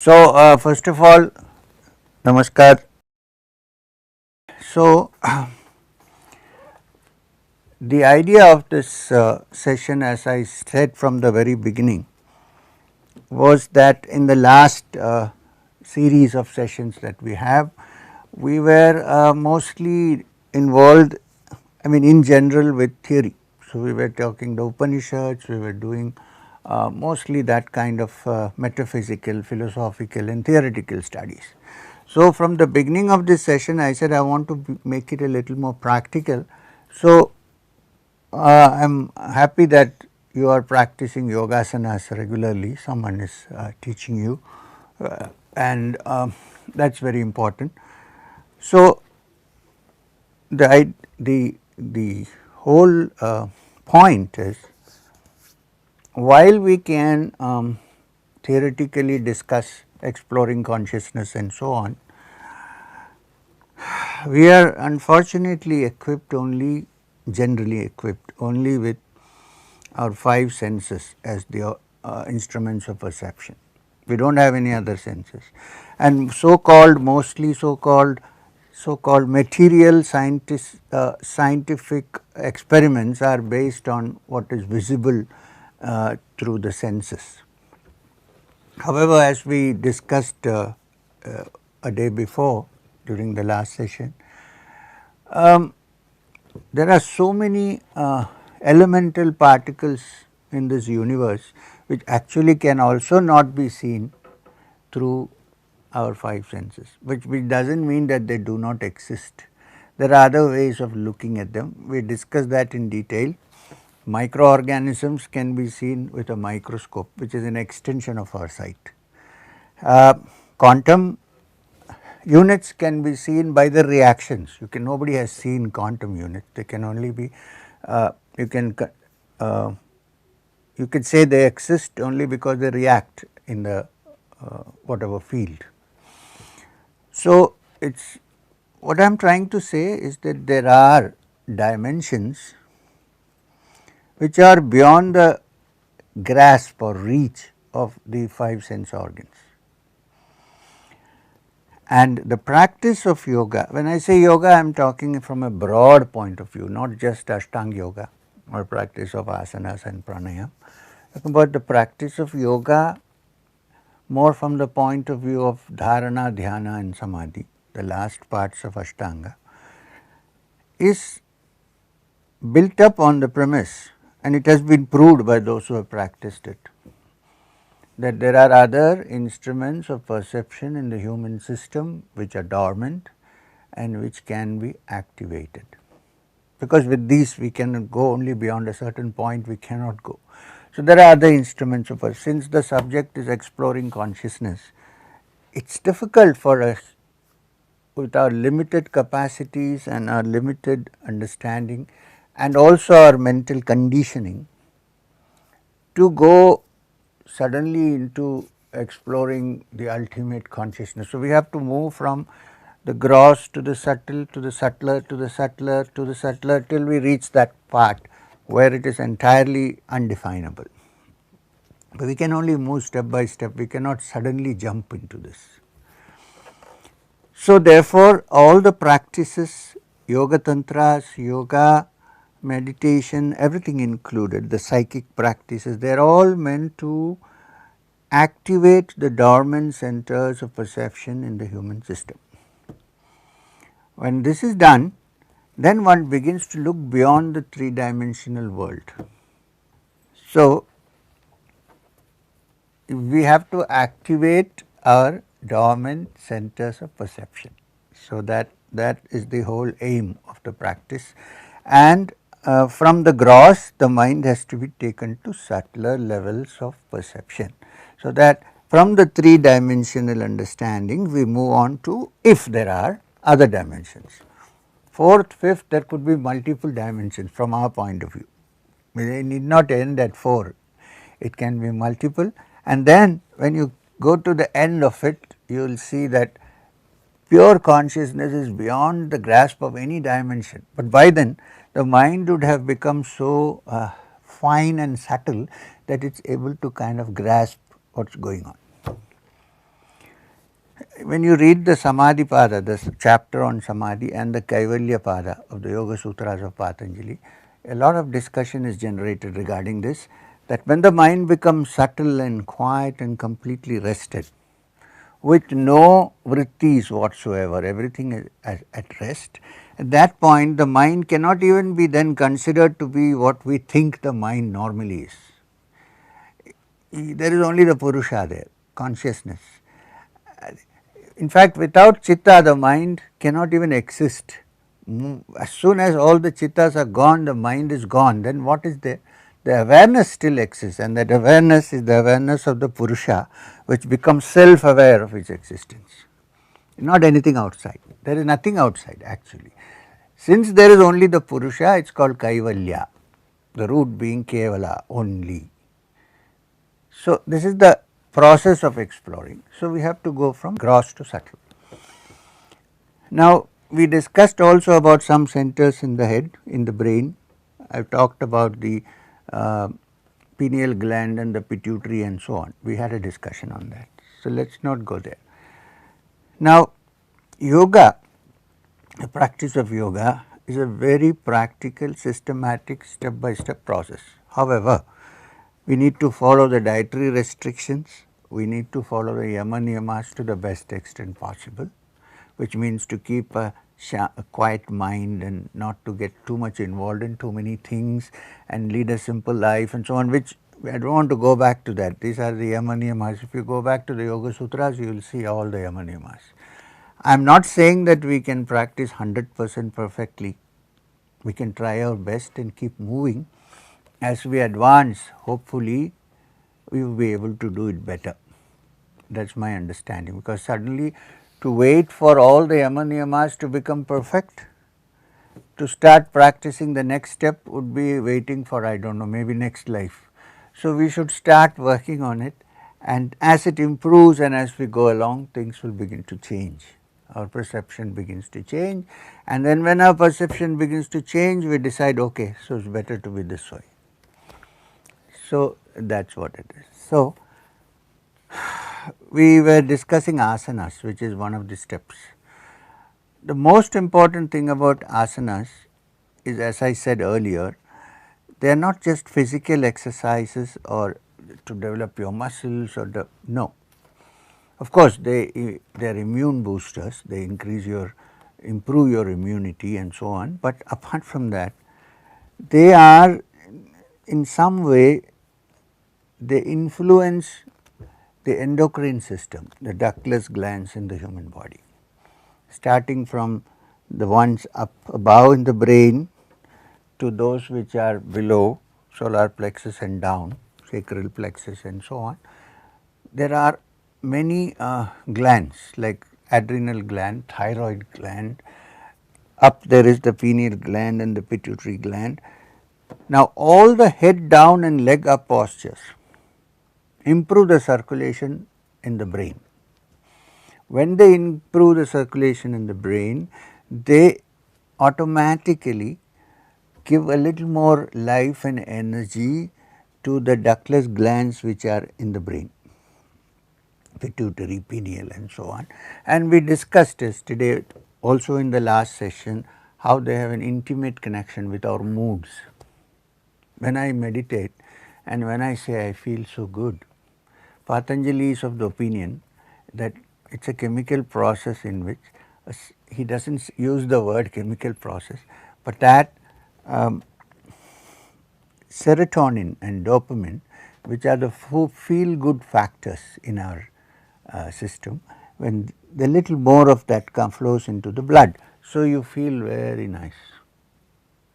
So, first of all, namaskar. So, the idea of this session, as I said from the very beginning, was that in the last series of sessions that we have, we were mostly involved, I mean, in general with theory. So, we were talking the Upanishads, we were doing mostly that kind of metaphysical, philosophical and theoretical studies. So, from the beginning of this session, I said I want to make it a little more practical. So, I am happy that you are practicing yogasanas regularly, someone is teaching you and that is very important. So, the whole point is, while we can theoretically discuss exploring consciousness and so on, we are unfortunately equipped only, generally equipped only with our five senses as the instruments of perception. We do not have any other senses, and so-called, mostly so-called material scientific experiments are based on what is visible through the senses. However, as we discussed a day before during the last session, there are so many elemental particles in this universe which actually can also not be seen through our five senses, which does not mean that they do not exist. There are other ways of looking at them. We discussed that in detail. Microorganisms can be seen with a microscope, which is an extension of our sight. Quantum units can be seen by the reactions. Nobody has seen quantum units. They can only be you can say they exist only because they react in the whatever field. So, it's what I am trying to say is that there are dimensions which are beyond the grasp or reach of the five sense organs. And the practice of yoga, when I say yoga, I am talking from a broad point of view, not just Ashtanga yoga or practice of asanas and pranayama, but the practice of yoga more from the point of view of dharana, dhyana and samadhi, the last parts of Ashtanga, is built up on the premise, and it has been proved by those who have practiced it, that there are other instruments of perception in the human system which are dormant and which can be activated. Because with these we can go only beyond a certain point, we cannot go. So, there are other instruments of us. Since the subject is exploring consciousness, it is difficult for us with our limited capacities and our limited understanding and also our mental conditioning to go suddenly into exploring the ultimate consciousness. So, we have to move from the gross to the subtle, to the subtler, to the subtler, to the subtler, till we reach that part where it is entirely undefinable. But we can only move step by step, we cannot suddenly jump into this. So, therefore, all the practices, yoga tantras, yoga, meditation, everything included, the psychic practices, they are all meant to activate the dormant centers of perception in the human system. When this is done, then one begins to look beyond the three-dimensional world. So, we have to activate our dormant centers of perception. So, that is the whole aim of the practice, and from the gross the mind has to be taken to subtler levels of perception. So, that from the three-dimensional understanding we move on to, if there are other dimensions. Fourth, fifth, there could be multiple dimensions from our point of view. They need not end at 4, it can be multiple, and then when you go to the end of it, you will see that pure consciousness is beyond the grasp of any dimension, but by then the mind would have become so fine and subtle that it is able to kind of grasp what is going on. when you read the Samadhi Pada, the chapter on Samadhi and the Kaivalya Pada of the Yoga Sutras of Patanjali, a lot of discussion is generated regarding this, that when the mind becomes subtle and quiet and completely rested, with no vrittis whatsoever, everything is at rest, at that point the mind cannot even be then considered to be what we think the mind normally is. There is only the Purusha there, consciousness. In fact, without chitta, the mind cannot even exist. As soon as all the chittas are gone, the mind is gone, then what is there? The awareness still exists, and that awareness is the awareness of the Purusha, which becomes self-aware of its existence, not anything outside. There is nothing outside actually. Since there is only the Purusha, it is called Kaivalya, the root being Kevala, only. So, this is the process of exploring. So, we have to go from gross to subtle. Now, we discussed also about some centers in the head, in the brain. I have talked about the pineal gland and the pituitary and so on. We had a discussion on that. So, let us not go there. Now, yoga, the practice of yoga is a very practical, systematic, step-by-step process. However, we need to follow the dietary restrictions, we need to follow the yama niyamas to the best extent possible, which means to keep a quiet mind and not to get too much involved in too many things and lead a simple life and so on, which I don't want to go back to that. These are the yama niyamas. If you go back to the Yoga Sutras, you will see all the yama niyamas. I am not saying that we can practice 100% perfectly. We can try our best and keep moving. As we advance, hopefully, we will be able to do it better. That is my understanding, because suddenly to wait for all the yama niyamas to become perfect, to start practicing the next step would be waiting for, I don't know, maybe next life. So, we should start working on it, and as it improves and as we go along, things will begin to change. Our perception begins to change, and then when our perception begins to change, we decide, okay, so it is better to be this way. So, that is what it is. So, we were discussing asanas, which is one of the steps. The most important thing about asanas is, as I said earlier, they are not just physical exercises or to develop your muscles or no. Of course, they are immune boosters, they improve your immunity and so on, but apart from that, they are in some way, they influence the endocrine system, the ductless glands in the human body, starting from the ones up above in the brain to those which are below, solar plexus and down, sacral plexus and so on. There are many glands like adrenal gland, thyroid gland, up there is the pineal gland and the pituitary gland. Now, all the head down and leg up postures improve the circulation in the brain. When they improve the circulation in the brain, they automatically give a little more life and energy to the ductless glands which are in the brain, pituitary, pineal and so on. And we discussed yesterday also in the last session how they have an intimate connection with our moods. When I meditate and when I say I feel so good, Patanjali is of the opinion that it is a chemical process in which he does not use the word chemical process, but that serotonin and dopamine, which are the feel good factors in our system, when the little more of that flows into the blood. So, you feel very nice.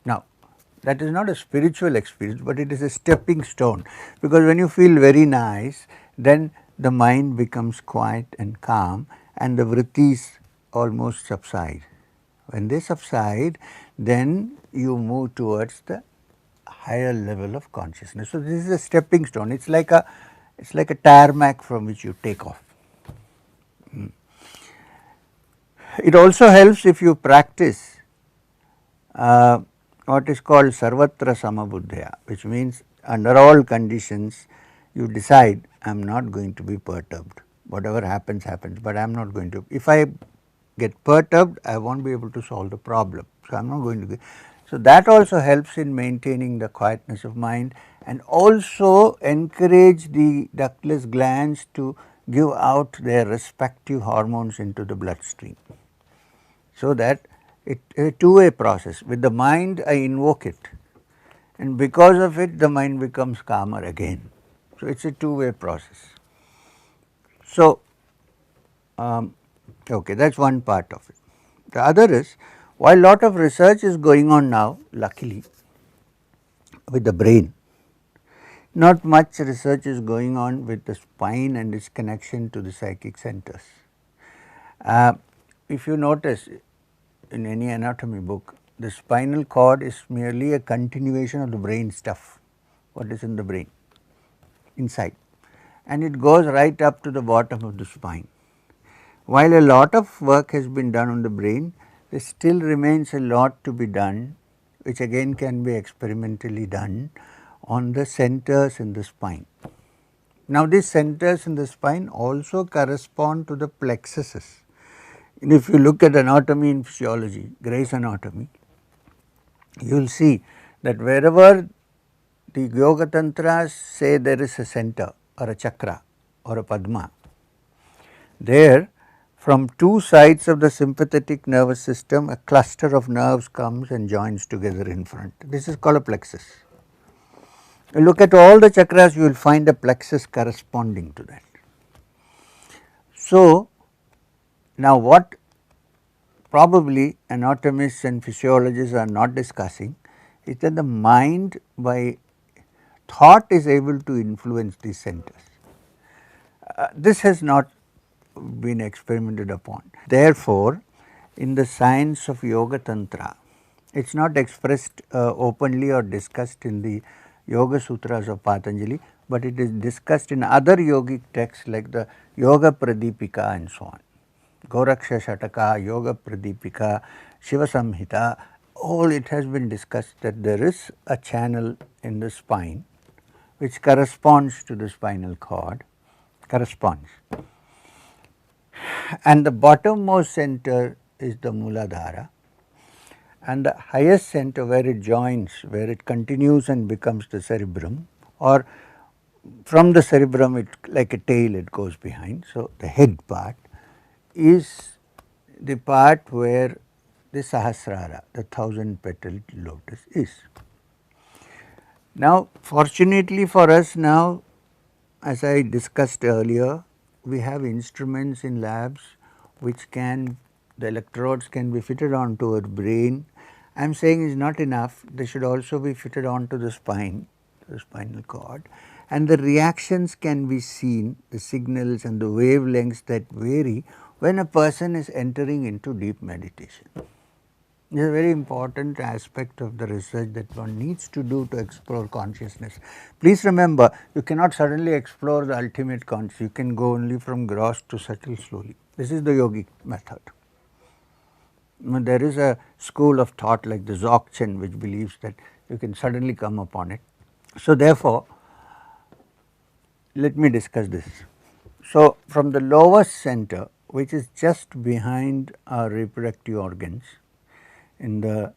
Now, that is not a spiritual experience, but it is a stepping stone, because when you feel very nice, then the mind becomes quiet and calm and the vrittis almost subside. When they subside, then you move towards the higher level of consciousness. So, this is a stepping stone, it is like a tarmac from which you take off. It also helps if you practice what is called sarvatra samabuddhaya, which means under all conditions you decide I am not going to be perturbed. whatever happens, happens, but I am not going to. If I get perturbed, I won't be able to solve the problem. So, I am not going to. So, that also helps in maintaining the quietness of mind and also encourage the ductless glands to give out their respective hormones into the bloodstream. So, that it a two-way process. With the mind, I invoke it, and because of it, the mind becomes calmer again. So, it is a two-way process. So, okay, that is one part of it. The other is, while lot of research is going on now, luckily, with the brain, not much research is going on with the spine and its connection to the psychic centers. If you notice in any anatomy book, the spinal cord is merely a continuation of the brain stuff, what is in the brain inside, and it goes right up to the bottom of the spine. While a lot of work has been done on the brain, there still remains a lot to be done, which again can be experimentally done on the centers in the spine. Now, these centers in the spine also correspond to the plexuses. And if you look at anatomy and physiology, Gray's anatomy, you will see that wherever the Yoga Tantras say there is a center or a chakra or a padma, there from two sides of the sympathetic nervous system a cluster of nerves comes and joins together in front. This is called a plexus. You look at all the chakras, you will find a plexus corresponding to that. So, now what probably anatomists and physiologists are not discussing is that the mind by thought is able to influence these centers. This has not been experimented upon. Therefore, in the science of Yoga Tantra, it is not expressed openly or discussed in the Yoga Sutras of Patanjali, but it is discussed in other yogic texts like the Yoga Pradipika and so on. Goraksha Shataka, Yoga Pradipika, Shiva Samhita, all it has been discussed that there is a channel in the spine which corresponds to the spinal cord, corresponds, and the bottommost center is the Mooladhara, and the highest center where it joins, where it continues and becomes the cerebrum, or from the cerebrum it like a tail it goes behind. So, the head part is the part where the Sahasrara, the 1000-petaled lotus is. Now, fortunately for us now, as I discussed earlier, we have instruments in labs which can, the electrodes can be fitted onto our brain. I am saying is not enough, they should also be fitted onto the spine, the spinal cord, and the reactions can be seen, the signals and the wavelengths that vary when a person is entering into deep meditation. This is a very important aspect of the research that one needs to do to explore consciousness. Please remember, you cannot suddenly explore the ultimate consciousness, you can go only from gross to subtle slowly. This is the yogic method. There is a school of thought like the Dzogchen which believes that you can suddenly come upon it. So, therefore, let me discuss this. So, from the lowest center which is just behind our reproductive organs, in the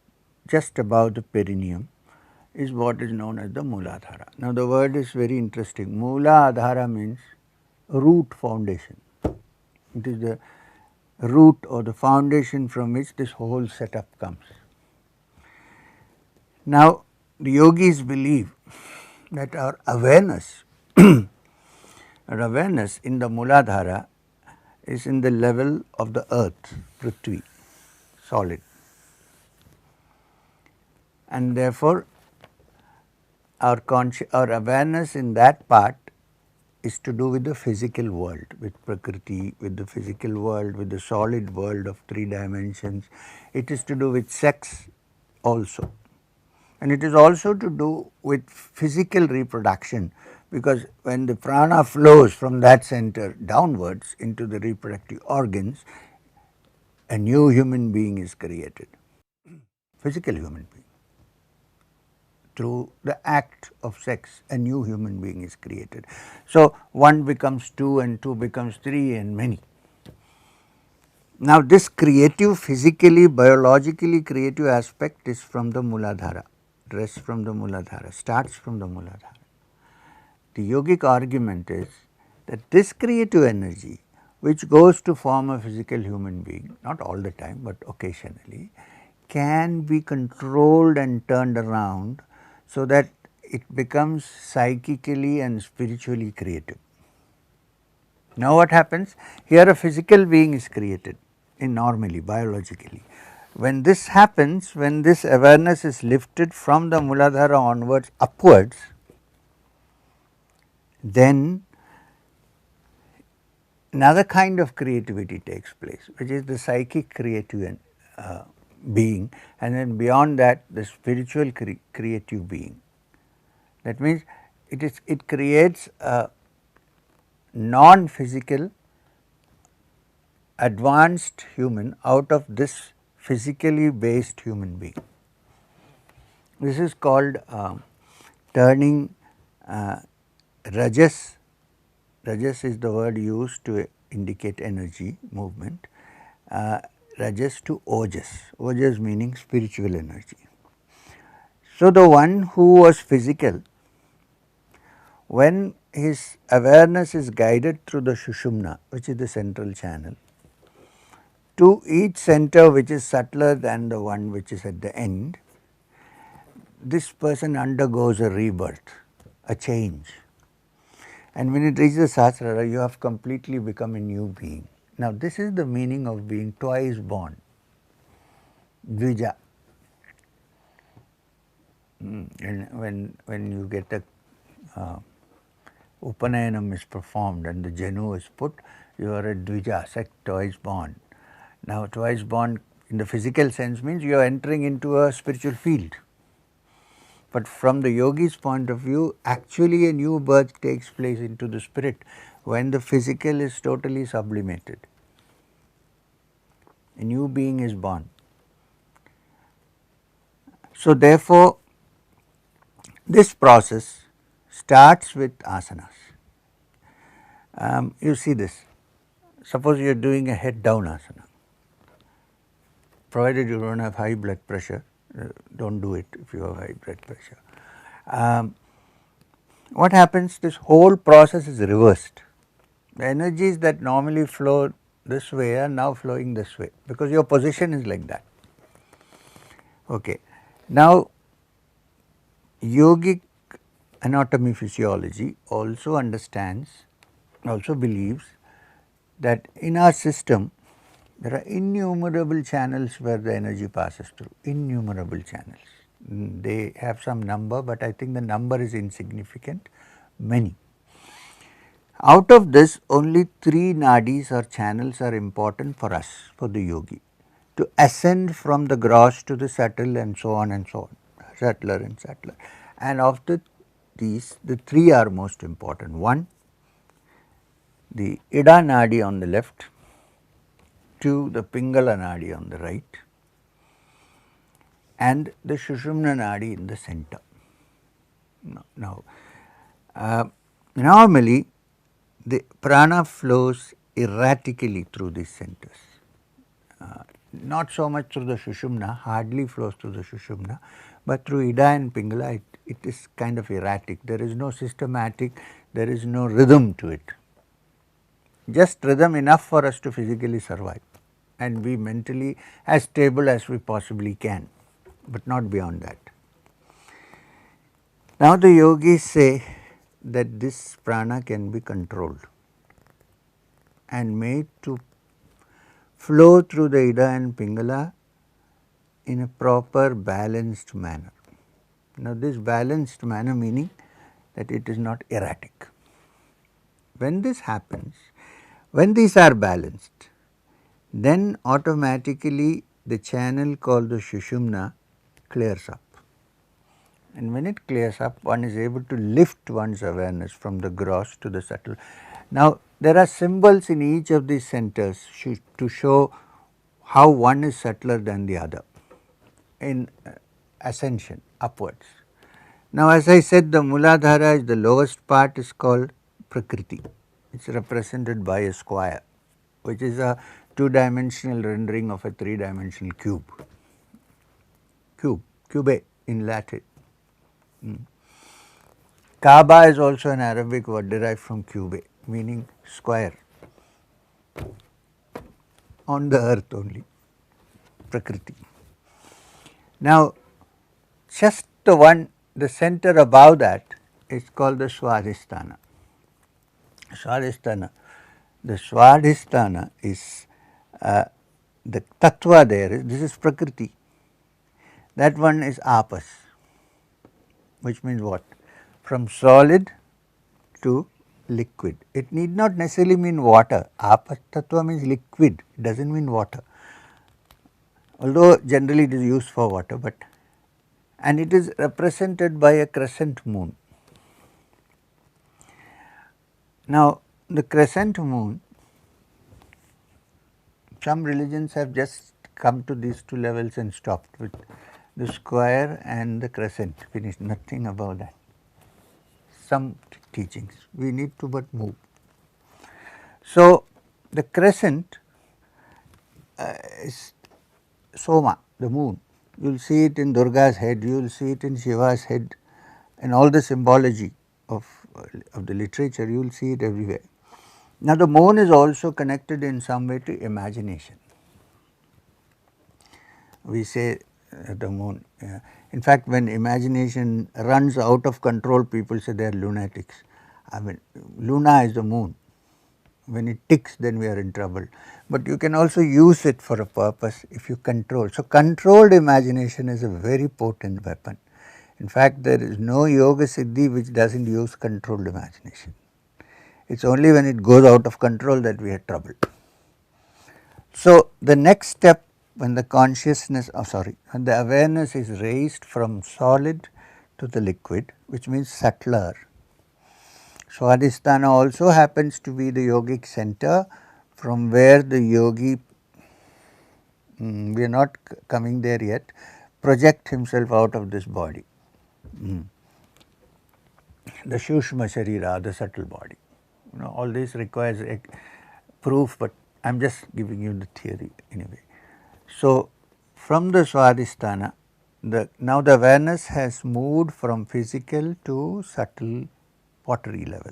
just above the perineum, is what is known as the Mooladhara. Now, the word is very interesting. Mooladhara means root foundation. It is the root or the foundation from which this whole setup comes. Now, the yogis believe that our awareness, our awareness in the Mooladhara is in the level of the earth, Prithvi, solid. And therefore, our awareness in that part is to do with the physical world, with Prakriti, with the physical world, with the solid world of 3 dimensions. It is to do with sex also, and it is also to do with physical reproduction, because when the prana flows from that center downwards into the reproductive organs, a new human being is created, physical human being. through the act of sex, a new human being is created. So, 1 becomes 2 and 2 becomes 3 and many. Now, this creative, physically, biologically creative aspect is from the Muladhara, rests from the Muladhara, starts from the Muladhara. The yogic argument is that this creative energy, which goes to form a physical human being, not all the time, but occasionally, can be controlled and turned around so that it becomes psychically and spiritually creative. Now, what happens? Here a physical being is created normally, biologically. When this happens, when this awareness is lifted from the Muladhara onwards, upwards, then another kind of creativity takes place, which is the psychic creative being, and then beyond that the spiritual creative being. That means it creates a non-physical advanced human out of this physically based human being. This is called turning rajas. Rajas is the word used to indicate energy, movement. Rajas to ojas, ojas meaning spiritual energy. So, the one who was physical, when his awareness is guided through the Sushumna, which is the central channel, to each center which is subtler than the one which is at the end, this person undergoes a rebirth, a change. And when it reaches Sahasrara, you have completely become a new being. Now, this is the meaning of being twice born, Dvija. When you get a Upanayanam is performed and the Janu is put, you are a Dvija, twice born. Now, twice born in the physical sense means you are entering into a spiritual field. But from the yogi's point of view, actually a new birth takes place into the spirit when the physical is totally sublimated. A new being is born. So, therefore, this process starts with asanas. You see this. Suppose you are doing a head down asana. Provided you don't have high blood pressure, don't do it if you have high blood pressure. What happens? This whole process is reversed. The energies that normally flow this way are now flowing this way because your position is like that. Okay. Now, yogic anatomy physiology also understands, also believes that in our system there are innumerable channels where the energy passes through, innumerable channels. They have some number, but I think the number is insignificant, many. Out of this, only 3 nadis or channels are important for us, for the yogi, to ascend from the gross to the subtle and so on and so on, subtler and subtler. And of these, the 3 are most important. 1, the Ida nadi on the left, 2, the Pingala nadi on the right, and the Sushumna nadi in the center. Now, normally the prana flows erratically through these centers, not so much through the Sushumna, hardly flows through the Sushumna, but through Ida and Pingala it is kind of erratic. There is no systematic, there is no rhythm to it, just rhythm enough for us to physically survive and be mentally as stable as we possibly can, but not beyond that. Now, the yogis say that this prana can be controlled and made to flow through the Ida and Pingala in a proper balanced manner. Now, this balanced manner meaning that it is not erratic. When this happens, when these are balanced, then automatically the channel called the Sushumna clears up. And when it clears up, one is able to lift one's awareness from the gross to the subtle. Now, there are symbols in each of these centers to show how one is subtler than the other in ascension upwards. Now as I said, the Muladhara is the lowest part is called Prakriti. It is represented by a square, which is a two-dimensional rendering of a three-dimensional cube. Cube in Latin. Kaaba is also an Arabic word derived from cube, meaning square, on the earth only, Prakriti. Now just the center above that is called the Swadhisthana. Swadhisthana. The Swadhisthana is the tattva there, this is Prakriti. That one is apas, which means what? From solid to liquid. It need not necessarily mean water. Apas tattva means liquid, it does not mean water. Although generally it is used for water, but and it is represented by a crescent moon. Now the crescent moon, some religions have just come to these two levels and stopped with the square and the crescent, finished, nothing above that. Some teachings, we need to but move. So the crescent is Soma, the moon. You will see it in Durga's head, you will see it in Shiva's head, and all the symbology of the literature, you will see it everywhere. Now the moon is also connected in some way to imagination. We say the moon. In fact, when imagination runs out of control, people say they are lunatics. I mean, Luna is the moon. When it ticks, then we are in trouble. But you can also use it for a purpose if you control. So controlled imagination is a very potent weapon. In fact, there is no yoga siddhi which does not use controlled imagination. It is only when it goes out of control that we have trouble. So the next step, when the consciousness, when the awareness is raised from solid to the liquid, which means subtler. Swadhisthana also happens to be the yogic center from where the yogi, we are not coming there yet, project himself out of this body. The Shushma Sharira, the subtle body. All this requires a proof, but I am just giving you the theory anyway. So from the Swadhisthana, now the awareness has moved from physical to subtle pottery level.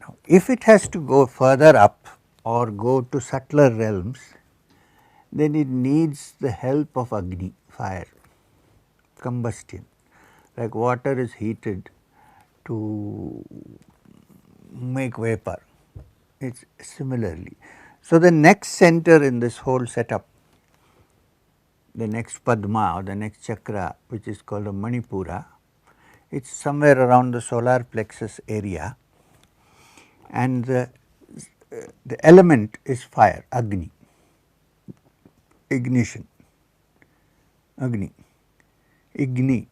Now, if it has to go further up or go to subtler realms, then it needs the help of Agni, fire, combustion. Like water is heated to make vapor, it is similarly. So the next center in this whole setup, the next Padma or the next chakra, which is called a Manipura, it is somewhere around the solar plexus area, and the element is fire, Agni, ignition, Agni, Igni.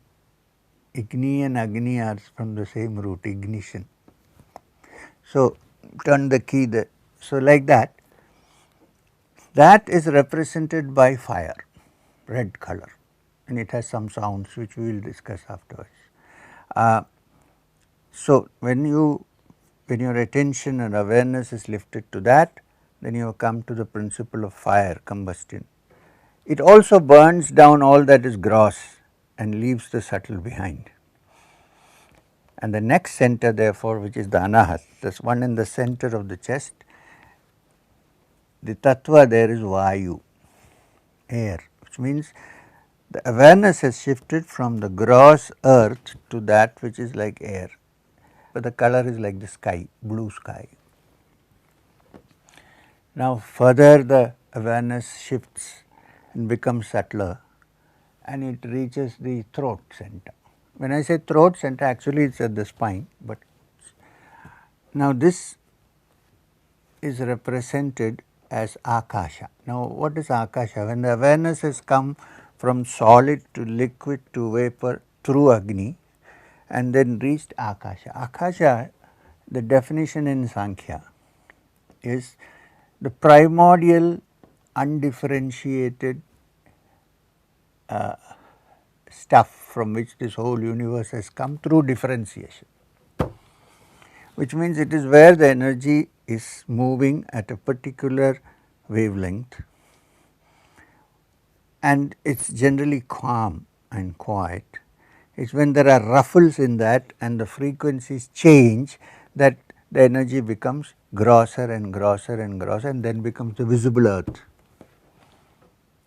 Igni and Agni are from the same root, ignition. So turn the key, so like that is represented by fire, red color, and it has some sounds which we will discuss afterwards. So when your attention and awareness is lifted to that, then you have come to the principle of fire, combustion. It also burns down all that is gross and leaves the subtle behind. And the next center therefore, which is the Anahat, this one in the center of the chest, the tattva there is Vayu, air, which means the awareness has shifted from the gross earth to that which is like air, but the color is like the sky, blue sky. Now further the awareness shifts and becomes subtler, and it reaches the throat center. When I say throat center, actually it is at the spine, but now this is represented as Akasha. Now what is Akasha? When the awareness has come from solid to liquid to vapor through Agni and then reached Akasha. Akasha, the definition in Sankhya is the primordial undifferentiated stuff from which this whole universe has come through differentiation, which means it is where the energy is moving at a particular wavelength, and it is generally calm and quiet. It is when there are ruffles in that and the frequencies change that the energy becomes grosser and grosser and grosser, and then becomes the visible earth,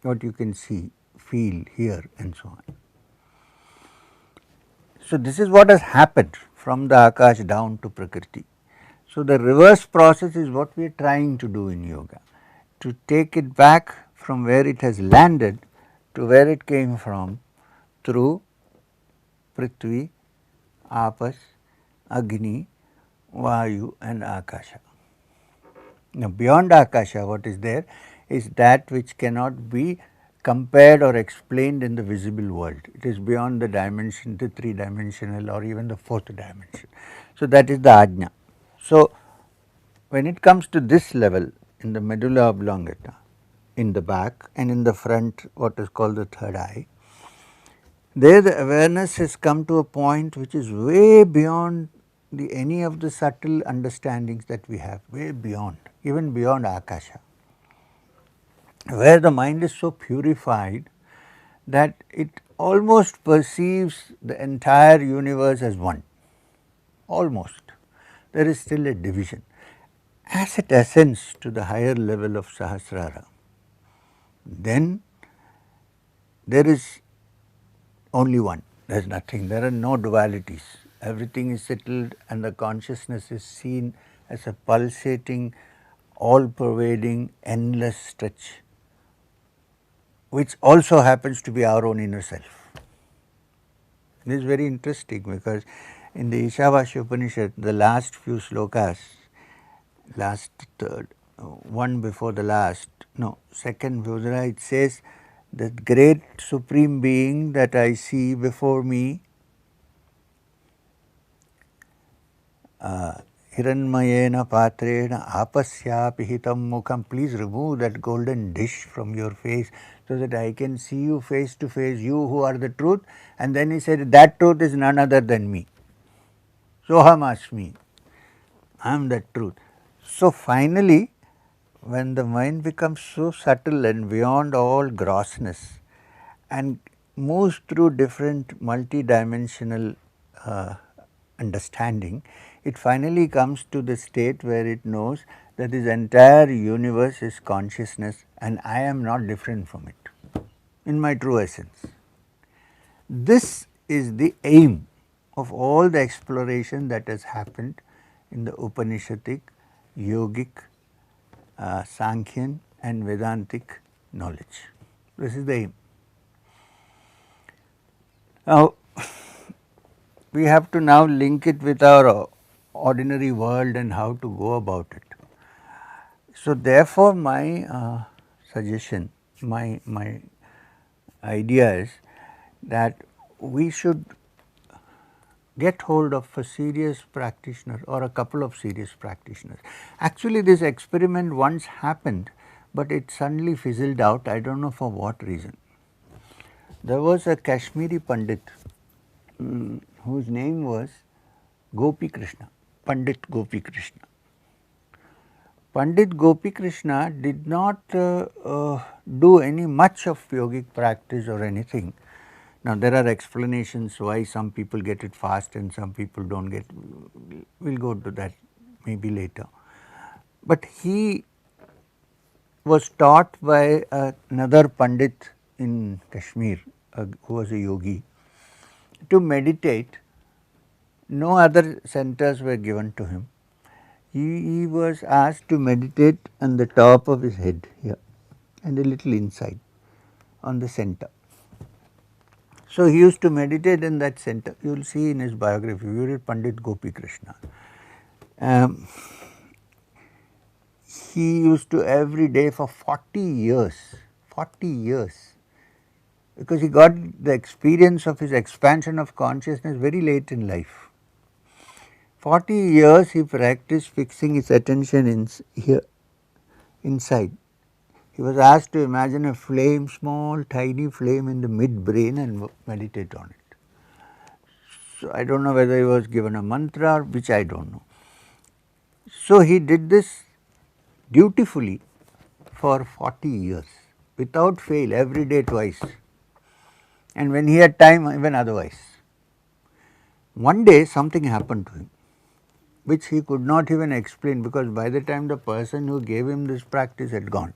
what you can see, feel, hear and so on. So, this is what has happened from the Akash down to Prakriti. So, the reverse process is what we are trying to do in yoga, to take it back from where it has landed to where it came from through Prithvi, Apas, Agni, Vayu and Akasha. Now, beyond Akasha, what is there is that which cannot be compared or explained in the visible world. It is beyond the dimension, the 3-dimensional or even the 4th dimension. So, that is the Ajna. So, when it comes to this level in the medulla oblongata, in the back and in the front, what is called the third eye, there the awareness has come to a point which is way beyond any of the subtle understandings that we have, way beyond, even beyond Akasha, where the mind is so purified that it almost perceives the entire universe as one, almost. There is still a division. As it ascends to the higher level of Sahasrara, then there is only one, there is nothing, there are no dualities, everything is settled and the consciousness is seen as a pulsating, all pervading, endless stretch, which also happens to be our own inner self. This is very interesting because in the Ishavasya Upanishad, the last few slokas, last third, one before the last, no, second Vyodhara, it says that great supreme being that I see before me, Hiranmayena patrena apasyapi hitam mukham, please remove that golden dish from your face so that I can see you face to face, you who are the truth. And then he said that truth is none other than me. Soham asmi, I am that truth. So finally, when the mind becomes so subtle and beyond all grossness and moves through different multi-dimensional understanding, it finally comes to the state where it knows that this entire universe is consciousness and I am not different from it in my true essence. This is the aim of all the exploration that has happened in the Upanishadic, yogic, Sankhyan and Vedantic knowledge. This is the aim. Now, we have to now link it with our ordinary world and how to go about it. So, therefore, my suggestion, my idea is that we should get hold of a serious practitioner or a couple of serious practitioners. Actually, this experiment once happened, but it suddenly fizzled out, I do not know for what reason. There was a Kashmiri Pandit whose name was Gopi Krishna, Pandit Gopi Krishna. Pandit Gopi Krishna did not do any much of yogic practice or anything. Now, there are explanations why some people get it fast and some people do not get, we will go to that maybe later. But he was taught by another Pandit in Kashmir who was a yogi to meditate. No other centers were given to him. He was asked to meditate on the top of his head here and a little inside on the center. So, he used to meditate in that center. You will see in his biography, you read Pandit Gopi Krishna. He used to every day for 40 years, because he got the experience of his expansion of consciousness very late in life. 40 years he practiced fixing his attention in here, inside. He was asked to imagine a flame, small tiny flame in the mid brain and meditate on it. So, I do not know whether he was given a mantra, which I do not know. So, he did this dutifully for 40 years without fail, every day twice, and when he had time even otherwise. One day something happened to him which he could not even explain, because by the time the person who gave him this practice had gone,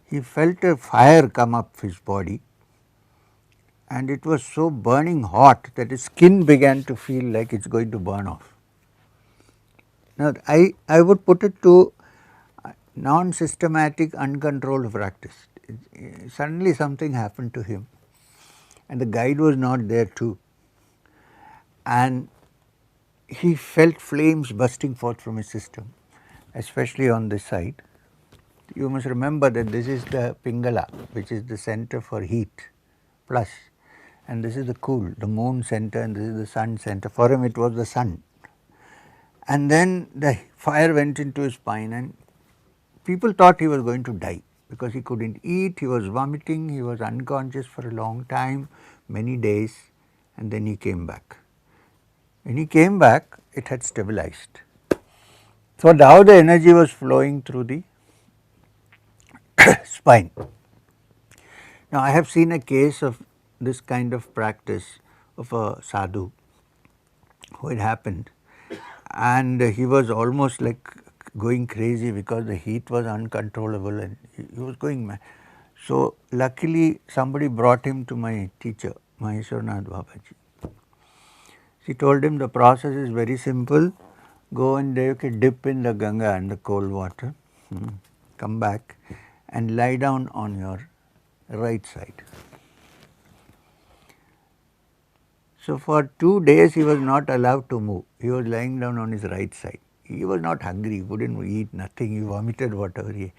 he felt a fire come up his body and it was so burning hot that his skin began to feel like it is going to burn off. Now, I would put it to non-systematic uncontrolled practice. Suddenly something happened to him and the guide was not there too, and he felt flames bursting forth from his system, especially on this side. You must remember that this is the Pingala, which is the center for heat plus, and this is the cool, the moon center, and this is the sun center. For him it was the sun. And then the fire went into his spine and people thought he was going to die because he could not eat, he was vomiting, he was unconscious for a long time, many days, and then he came back. When he came back, it had stabilized. So, now the energy was flowing through the spine. Now, I have seen a case of this kind of practice of a sadhu who had happened, and he was almost like going crazy because the heat was uncontrollable and he was going mad. So, luckily somebody brought him to my teacher, Maheshwarnath Babaji. She told him the process is very simple, go and dip in the Ganga and the cold water, come back and lie down on your right side. So, for 2 days he was not allowed to move, he was lying down on his right side. He was not hungry, he would not eat nothing, he vomited whatever he.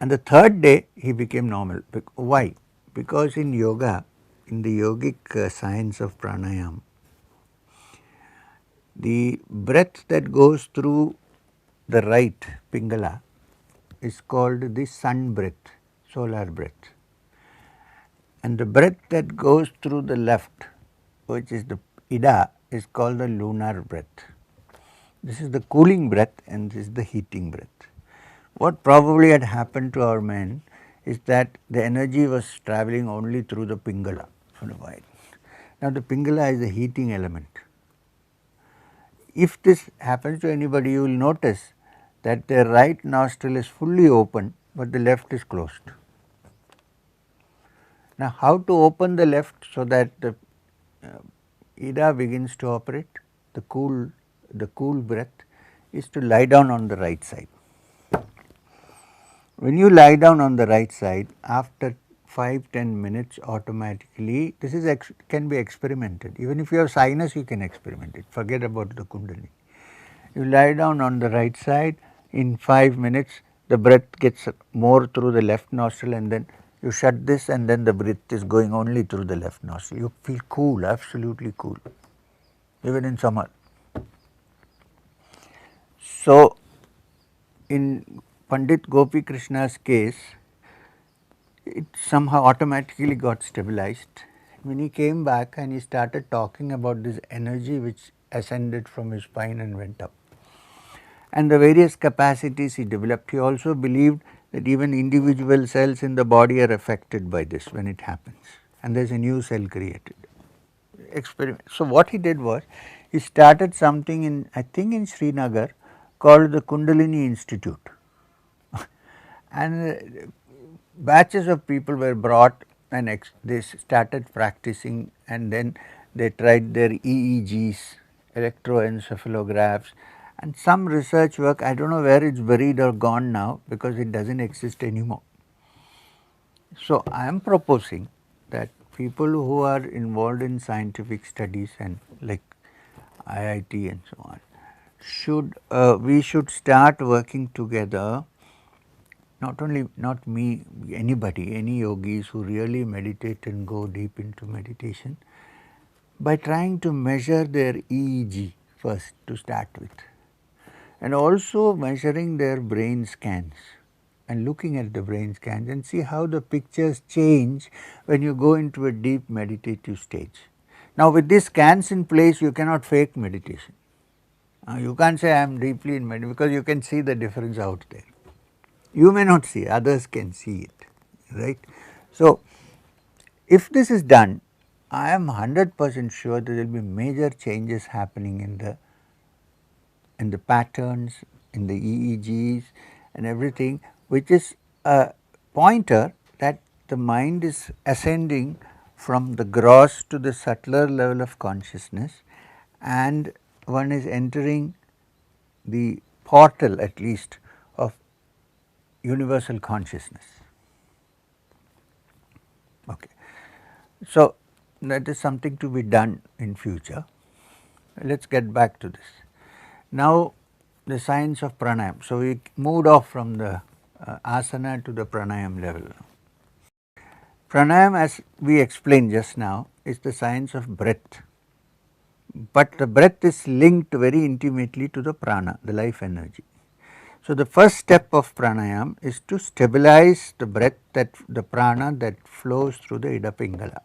And the third day he became normal. Why? Because in yoga, in the yogic science of pranayama, the breath that goes through the right Pingala is called the sun breath, solar breath. And the breath that goes through the left, which is the Ida, is called the lunar breath. This is the cooling breath and this is the heating breath. What probably had happened to our men is that the energy was travelling only through the Pingala for a while. Now, the Pingala is the heating element. If this happens to anybody, you will notice that the right nostril is fully open, but the left is closed. Now, how to open the left so that the Ida begins to operate, the cool breath, is to lie down on the right side. When you lie down on the right side, after 5-10 minutes automatically, this is can be experimented. Even if you have sinus, you can experiment it, forget about the Kundalini. You lie down on the right side, in 5 minutes the breath gets more through the left nostril, and then you shut this and then the breath is going only through the left nostril. You feel cool, absolutely cool, even in summer. So, in Pandit Gopi Krishna's case, it somehow automatically got stabilized. When he came back and he started talking about this energy which ascended from his spine and went up, and the various capacities he developed, he also believed that even individual cells in the body are affected by this when it happens, and there is a new cell created. Experiment. So, what he did was, he started something in, I think in Srinagar, called the Kundalini Institute. And batches of people were brought and they started practicing, and then they tried their EEGs, electroencephalographs, and some research work. I do not know where it is buried or gone now because it does not exist anymore. So, I am proposing that people who are involved in scientific studies and like IIT and so on, we should start working together. Not me, anybody, any yogis who really meditate and go deep into meditation, by trying to measure their EEG first to start with, and also measuring their brain scans. and looking at the brain scans and see how the pictures change when you go into a deep meditative stage. Now, with these scans in place, you cannot fake meditation. You can't say I am deeply in meditation because you can see the difference out there. You may not see, others can see it, right. So, if this is done, I am 100% sure there will be major changes happening in the patterns, in the EEGs and everything, which is a pointer that the mind is ascending from the gross to the subtler level of consciousness, and one is entering the portal at least of universal consciousness. Okay. So, that is something to be done in future. Let us get back to this. Now, the science of pranayam. So, we moved off from the asana to the pranayam level. Pranayam, as we explained just now, is the science of breath, but the breath is linked very intimately to the prana, the life energy. So, the first step of pranayam is to stabilize the breath, that the prana that flows through the Ida Pingala.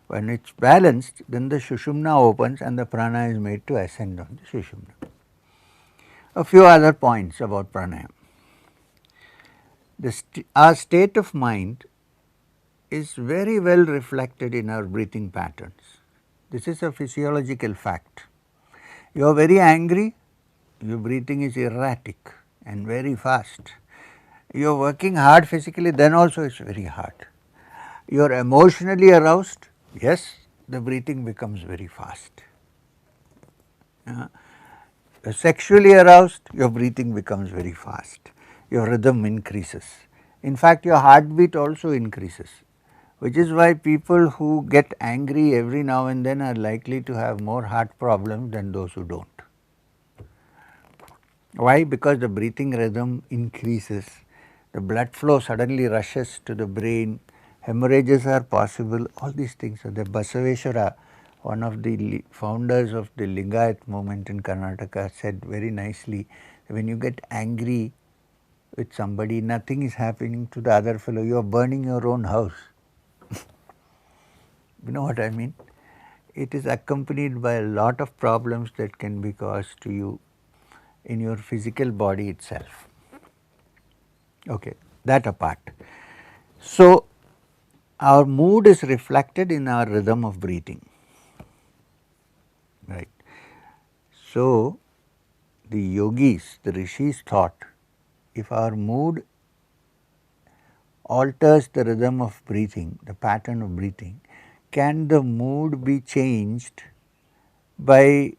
When it is balanced, then the Sushumna opens and the prana is made to ascend on the Sushumna. A few other points about pranayam. Our state of mind is very well reflected in our breathing patterns. This is a physiological fact. You are very angry, your breathing is erratic and very fast. You are working hard physically, then also it is very hard. You are emotionally aroused, yes, the breathing becomes very fast. Sexually aroused, your breathing becomes very fast, your rhythm increases. In fact, your heartbeat also increases, which is why people who get angry every now and then are likely to have more heart problems than those who do not. Why? Because the breathing rhythm increases, the blood flow suddenly rushes to the brain, hemorrhages are possible, all these things. So, the Basaveshwara, one of the founders of the Lingayat movement in Karnataka, said very nicely, when you get angry with somebody, nothing is happening to the other fellow, you are burning your own house. You know what I mean? It is accompanied by a lot of problems that can be caused to you in your physical body itself. Okay, that apart. So, our mood is reflected in our rhythm of breathing, right. So, the yogis, the rishis thought, if our mood alters the rhythm of breathing, the pattern of breathing, can the mood be changed by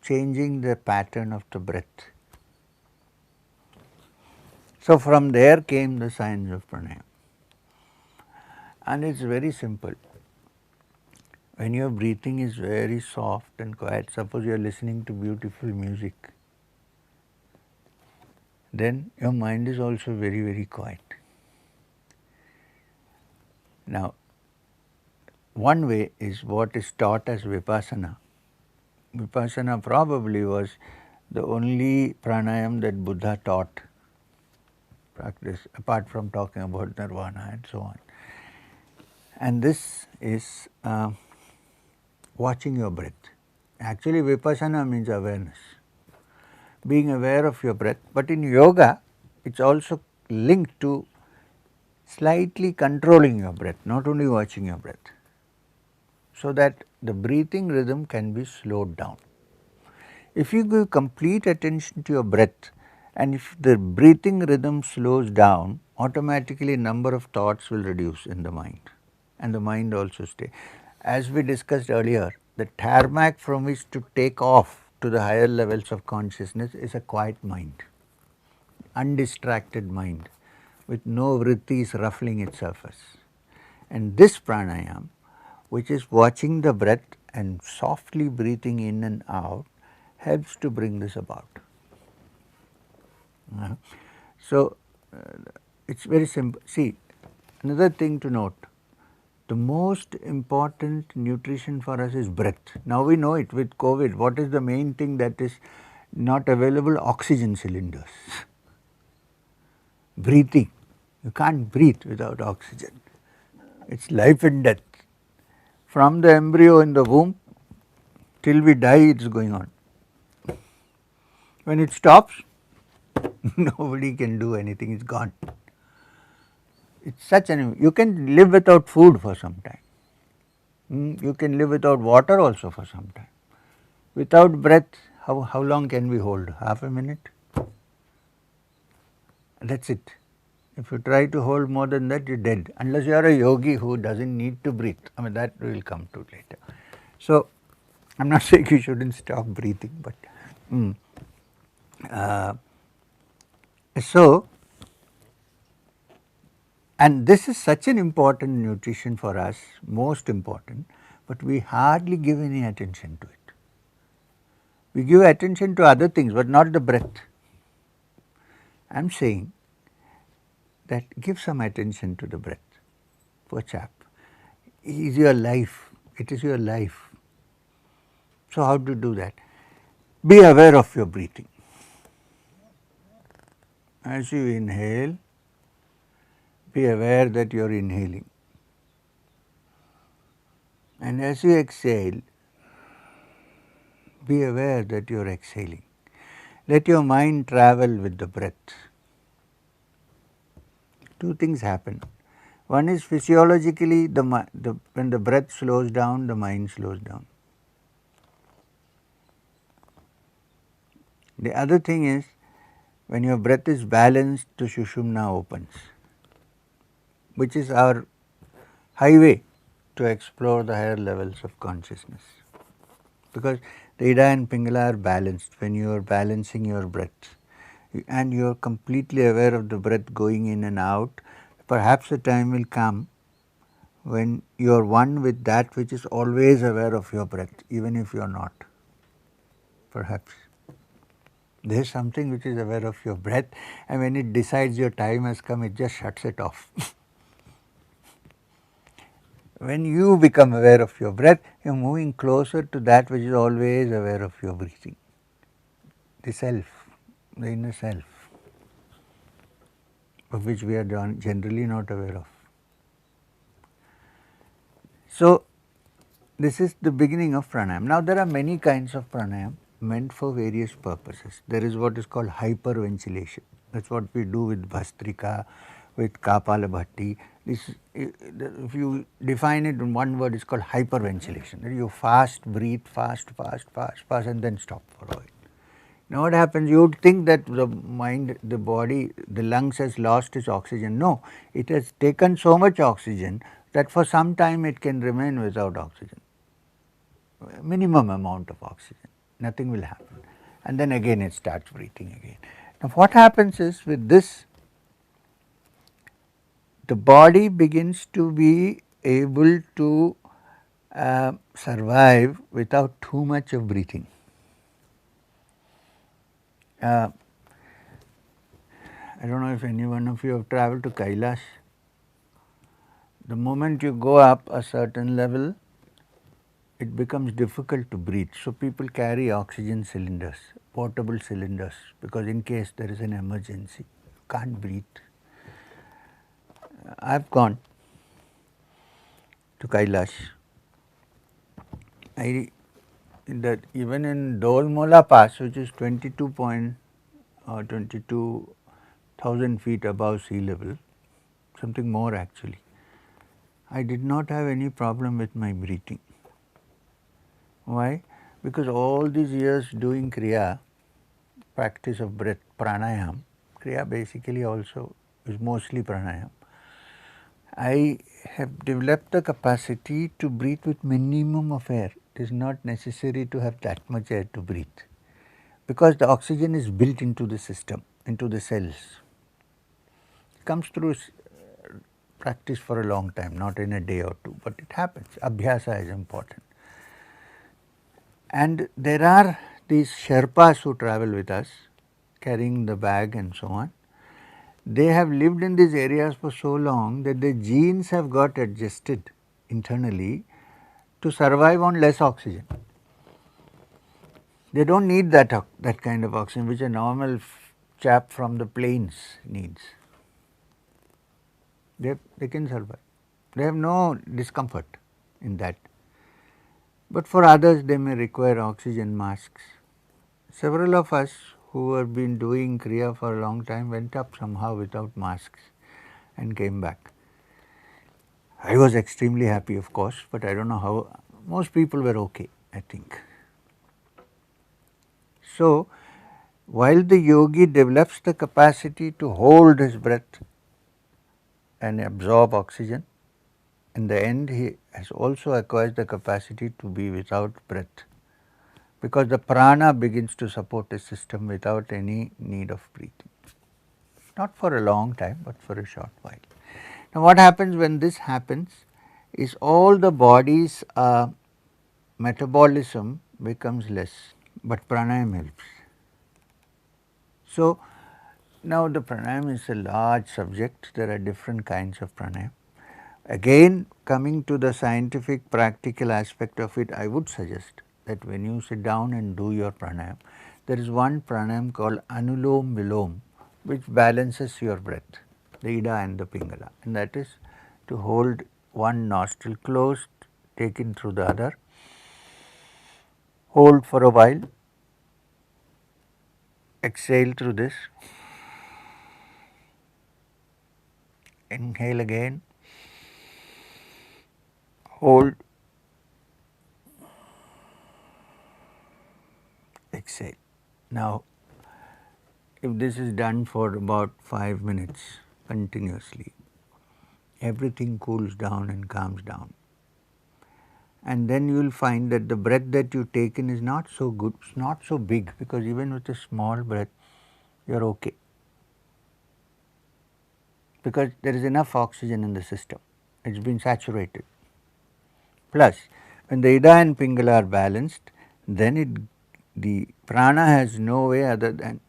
changing the pattern of the breath? So, from there came the science of pranayam, and it is very simple. When your breathing is very soft and quiet, suppose you are listening to beautiful music, then your mind is also very, very quiet. Now, one way is what is taught as Vipassana. Vipassana probably was the only pranayam that Buddha taught, practice, apart from talking about nirvana and so on. And this is watching your breath. Actually, Vipassana means awareness, being aware of your breath, but in yoga it is also linked to slightly controlling your breath, not only watching your breath, so that the breathing rhythm can be slowed down. If you give complete attention to your breath, and if the breathing rhythm slows down, automatically number of thoughts will reduce in the mind, and the mind also stay. As we discussed earlier, the tarmac from which to take off to the higher levels of consciousness is a quiet mind, undistracted mind, with no vrittis ruffling its surface. And this pranayam, which is watching the breath and softly breathing in and out, helps to bring this about. So, it is very simple. See, another thing to note, the most important nutrition for us is breath. Now we know it with COVID. What is the main thing that is not available? Oxygen cylinders. breathing. You can't breathe without oxygen. It's life and death. From the embryo in the womb till we die, it's going on. When it stops, nobody can do anything, it's gone. It's such an, you can live without food for some time. You can live without water also for some time. Without breath, how long can we hold? Half a minute? That's it. If you try to hold more than that, you're dead. Unless you are a yogi who doesn't need to breathe. I mean, that we will come to later. So, I'm not saying you shouldn't stop breathing, but and this is such an important nutrition for us, most important, but we hardly give any attention to it. We give attention to other things, but not the breath. I am saying that give some attention to the breath. Poor chap. It is your life. It is your life. So, how to do that? Be aware of your breathing. As you inhale, be aware that you are inhaling. And as you exhale, be aware that you are exhaling. Let your mind travel with the breath. Two things happen. One is physiologically, when the breath slows down, the mind slows down. The other thing is, when your breath is balanced, the Sushumna opens, which is our highway to explore the higher levels of consciousness. Because the Ida and Pingala are balanced. When you are balancing your breath and you are completely aware of the breath going in and out, perhaps a time will come when you are one with that which is always aware of your breath, even if you are not. Perhaps. There is something which is aware of your breath, and when it decides your time has come, it just shuts it off. When you become aware of your breath, you are moving closer to that which is always aware of your breathing. The self, the inner self, of which we are generally not aware of. So, this is the beginning of pranayam. Now, there are many kinds of pranayam meant for various purposes. There is what is called hyperventilation. That is what we do with Bhastrika, with Kapalabhati. This, if you define it in one word, it is called hyperventilation. You fast, breathe, fast, and then stop for a while. Now, what happens? You would think that the mind, the body, the lungs has lost its oxygen. No, it has taken so much oxygen that for some time it can remain without oxygen. Minimum amount of oxygen, nothing will happen, and then again it starts breathing again. Now, what happens is with this, the body begins to be able to survive without too much of breathing. I don't know if any one of you have travelled to Kailash. The moment you go up a certain level, it becomes difficult to breathe. So, people carry oxygen cylinders, portable cylinders, because in case there is an emergency, you can't breathe. I have gone to Kailash. Even in Dolmola Pass, which is 22,000 feet above sea level, something more actually, I did not have any problem with my breathing. Why? Because all these years doing Kriya, practice of breath, pranayam, Kriya basically also is mostly pranayam. I have developed the capacity to breathe with minimum of air. It is not necessary to have that much air to breathe, because the oxygen is built into the system, into the cells. It comes through practice for a long time, not in a day or two, but it happens. Abhyasa is important. And there are these Sherpas who travel with us, carrying the bag and so on. They have lived in these areas for so long that their genes have got adjusted internally to survive on less oxygen. They don't need that kind of oxygen which a normal chap from the plains needs. they can survive. They have no discomfort in that. But for others they may require oxygen masks. Several of us who have been doing Kriya for a long time went up somehow without masks and came back. I was extremely happy, of course, but I don't know how. Most people were okay, I think. So, while the yogi develops the capacity to hold his breath and absorb oxygen, in the end he has also acquired the capacity to be without breath, because the prana begins to support his system without any need of breathing. Not for a long time, but for a short while. Now, what happens when this happens is all the body's metabolism becomes less, but pranayam helps. So, now the pranayam is a large subject. There are different kinds of pranayam. Again, coming to the scientific practical aspect of it, I would suggest that when you sit down and do your pranayam, there is one pranayam called Anulom Vilom, which balances your breath, the Ida and the Pingala, and that is to hold one nostril closed, take in through the other, hold for a while, exhale through this, inhale again, hold, exhale. Now, if this is done for about 5 minutes continuously, everything cools down and calms down. And then you will find that the breath that you take in is not so good, it's not so big, because even with a small breath, you are okay. Because there is enough oxygen in the system, it has been saturated. Plus, when the Ida and Pingala are balanced, then the prana has no way other than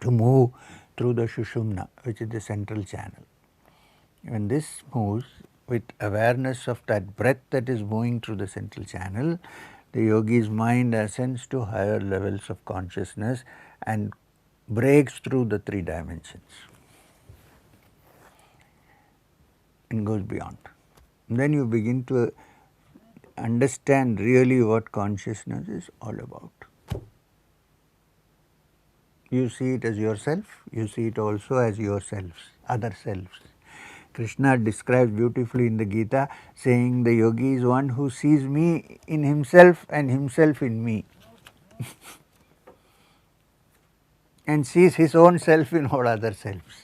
to move through the Shushumna, which is the central channel. When this moves with awareness of that breath that is moving through the central channel, the yogi's mind ascends to higher levels of consciousness and breaks through the 3 dimensions and goes beyond. And then you begin to understand really what consciousness is all about. You see it as yourself, you see it also as yourselves, other selves. Krishna describes beautifully in the Gita, saying the yogi is one who sees me in himself and himself in me and sees his own self in all other selves.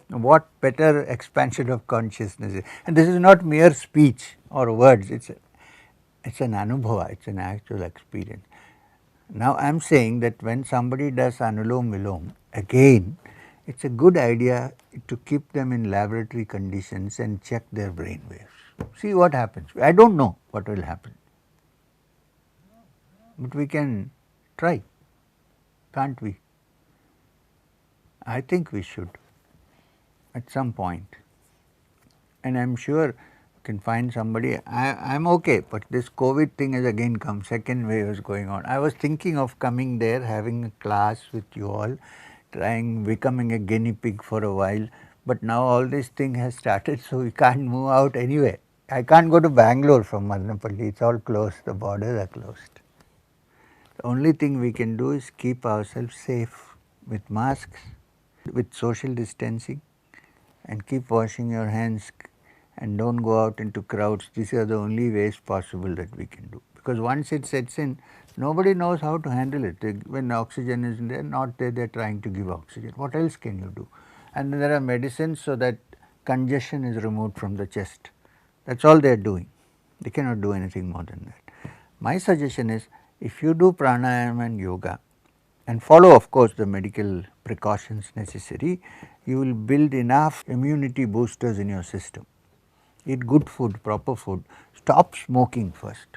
What better expansion of consciousness is? And this is not mere speech or words, it's an anubhava, it's an actual experience. Now, I am saying that when somebody does Anulom Vilom, again, it's a good idea to keep them in laboratory conditions and check their brain waves. See what happens. I don't know what will happen, but we can try, can't we? I think we should at some point. And I am sure you can find somebody. I am okay, but this COVID thing has again come, second wave is going on. I was thinking of coming there, having a class with you all, becoming a guinea pig for a while, but now all this thing has started, so we can't move out anyway. I can't go to Bangalore from Madanappally, it's all closed, the borders are closed. The only thing we can do is keep ourselves safe with masks, with social distancing, and keep washing your hands and don't go out into crowds. These are the only ways possible that we can do, because once it sets in, nobody knows how to handle it. When oxygen is there, not there, they are trying to give oxygen. What else can you do? And there are medicines so that congestion is removed from the chest. That is all they are doing. They cannot do anything more than that. My suggestion is, if you do pranayama and yoga and follow of course the medical precautions necessary, you will build enough immunity boosters in your system. Eat good food, proper food. Stop smoking first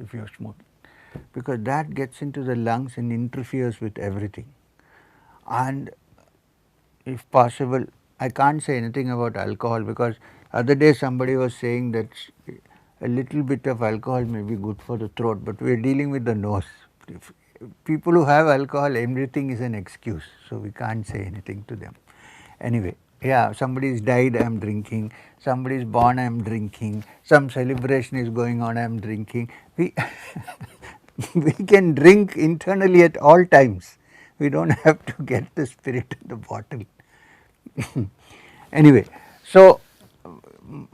if you are smoking, because that gets into the lungs and interferes with everything. And if possible, I can't say anything about alcohol, because other day somebody was saying that a little bit of alcohol may be good for the throat, but we are dealing with the nose. If people who have alcohol, everything is an excuse, so we can't say anything to them. Anyway, Yeah, somebody's died, I'm drinking. Somebody's born, I'm drinking. Some celebration is going on, I'm drinking. We, we can drink internally at all times. We don't have to get the spirit in the bottle. Anyway, so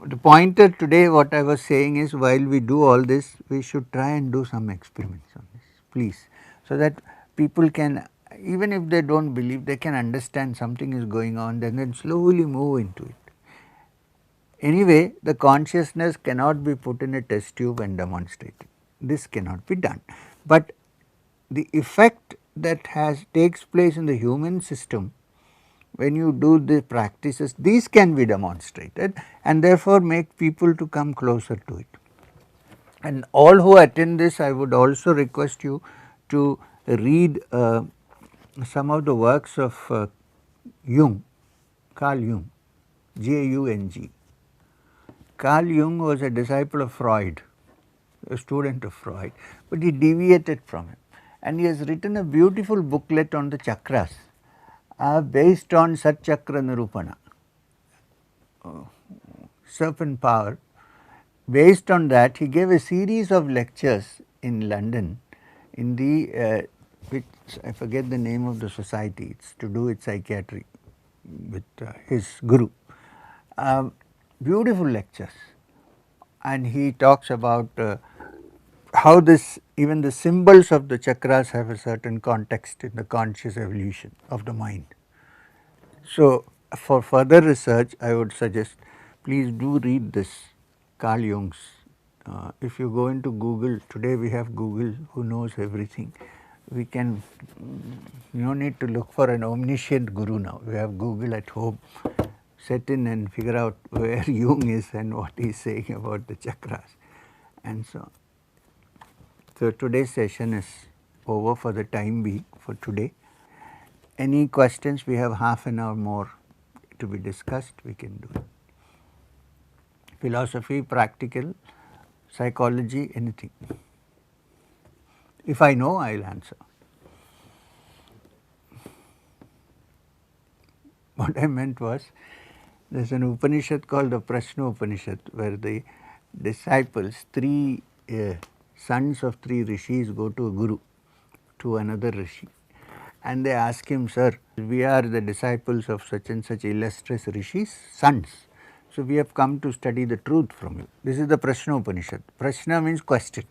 the pointer today, what I was saying is, while we do all this, we should try and do some experiments on this, please, so that people can, even if they don't believe, they can understand something is going on, then slowly move into it. Anyway, the consciousness cannot be put in a test tube and demonstrated. This cannot be done. But the effect that takes place in the human system when you do the practices, these can be demonstrated and therefore make people to come closer to it. And all who attend this, I would also request you to read some of the works of Jung, Carl Jung, Jung. Carl Jung was a disciple of Freud, a student of Freud, but he deviated from him, and he has written a beautiful booklet on the chakras based on Sat Chakra Nirupana, serpent power. Based on that, he gave a series of lectures in London in the which I forget the name of the society, it's to do with psychiatry with his guru. Beautiful lectures, and he talks about how this, even the symbols of the chakras have a certain context in the conscious evolution of the mind. So, for further research, I would suggest please do read this Carl Jung's. If you go into Google, today we have Google who knows everything. We can, you don't need to look for an omniscient guru now. We have Google at home. Set in and figure out where Jung is and what he is saying about the chakras and so on. So, today's session is over for the time being for today. Any questions? We have half an hour more to be discussed, we can do it. Philosophy, practical, psychology, anything. If I know, I will answer. What I meant was, there is an Upanishad called the Prashna Upanishad, where the disciples, three sons of three rishis, go to a guru, to another rishi, and they ask him, sir, we are the disciples of such and such illustrious rishis, sons. So, we have come to study the truth from you. This is the Prashna Upanishad. Prashna means question.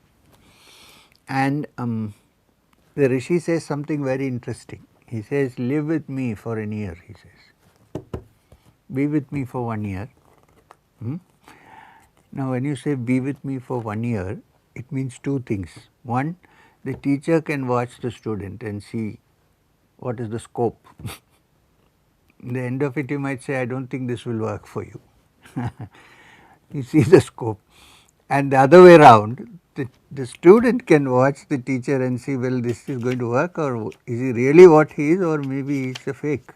And the rishi says something very interesting. He says, live with me for a year, he says. Be with me for 1 year. Now, when you say be with me for 1 year, it means two things. One, the teacher can watch the student and see what is the scope. In the end of it, you might say, I don't think this will work for you. You see the scope. And the other way around, the student can watch the teacher and see, well, this is going to work, or is he really what he is, or maybe he is a fake.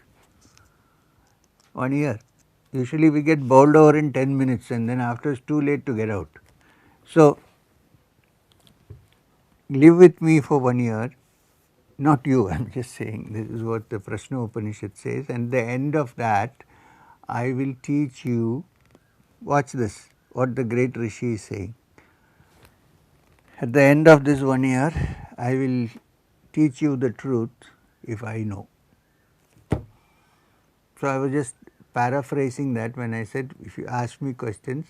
1 year. Usually we get bowled over in 10 minutes and then after it's too late to get out. So, live with me for 1 year, not you, I am just saying, this is what the Prashna Upanishad says, and at the end of that, I will teach you, watch this, what the great Rishi is saying. At the end of this 1 year, I will teach you the truth if I know. So, I was just paraphrasing that when I said, if you ask me questions,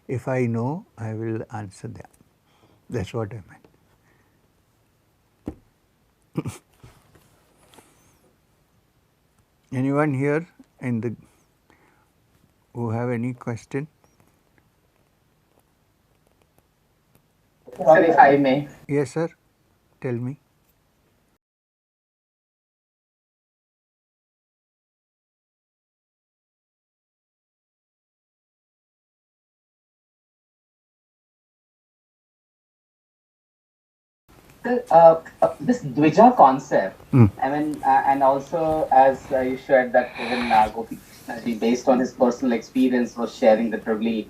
if I know, I will answer them. That is what I meant. Anyone here in the who have any question? Sir, if I may. Yes, sir. Tell me. This Dvija concept, I mean, and also as you shared that even Gopi Krishnaji, based on his personal experience, was sharing that probably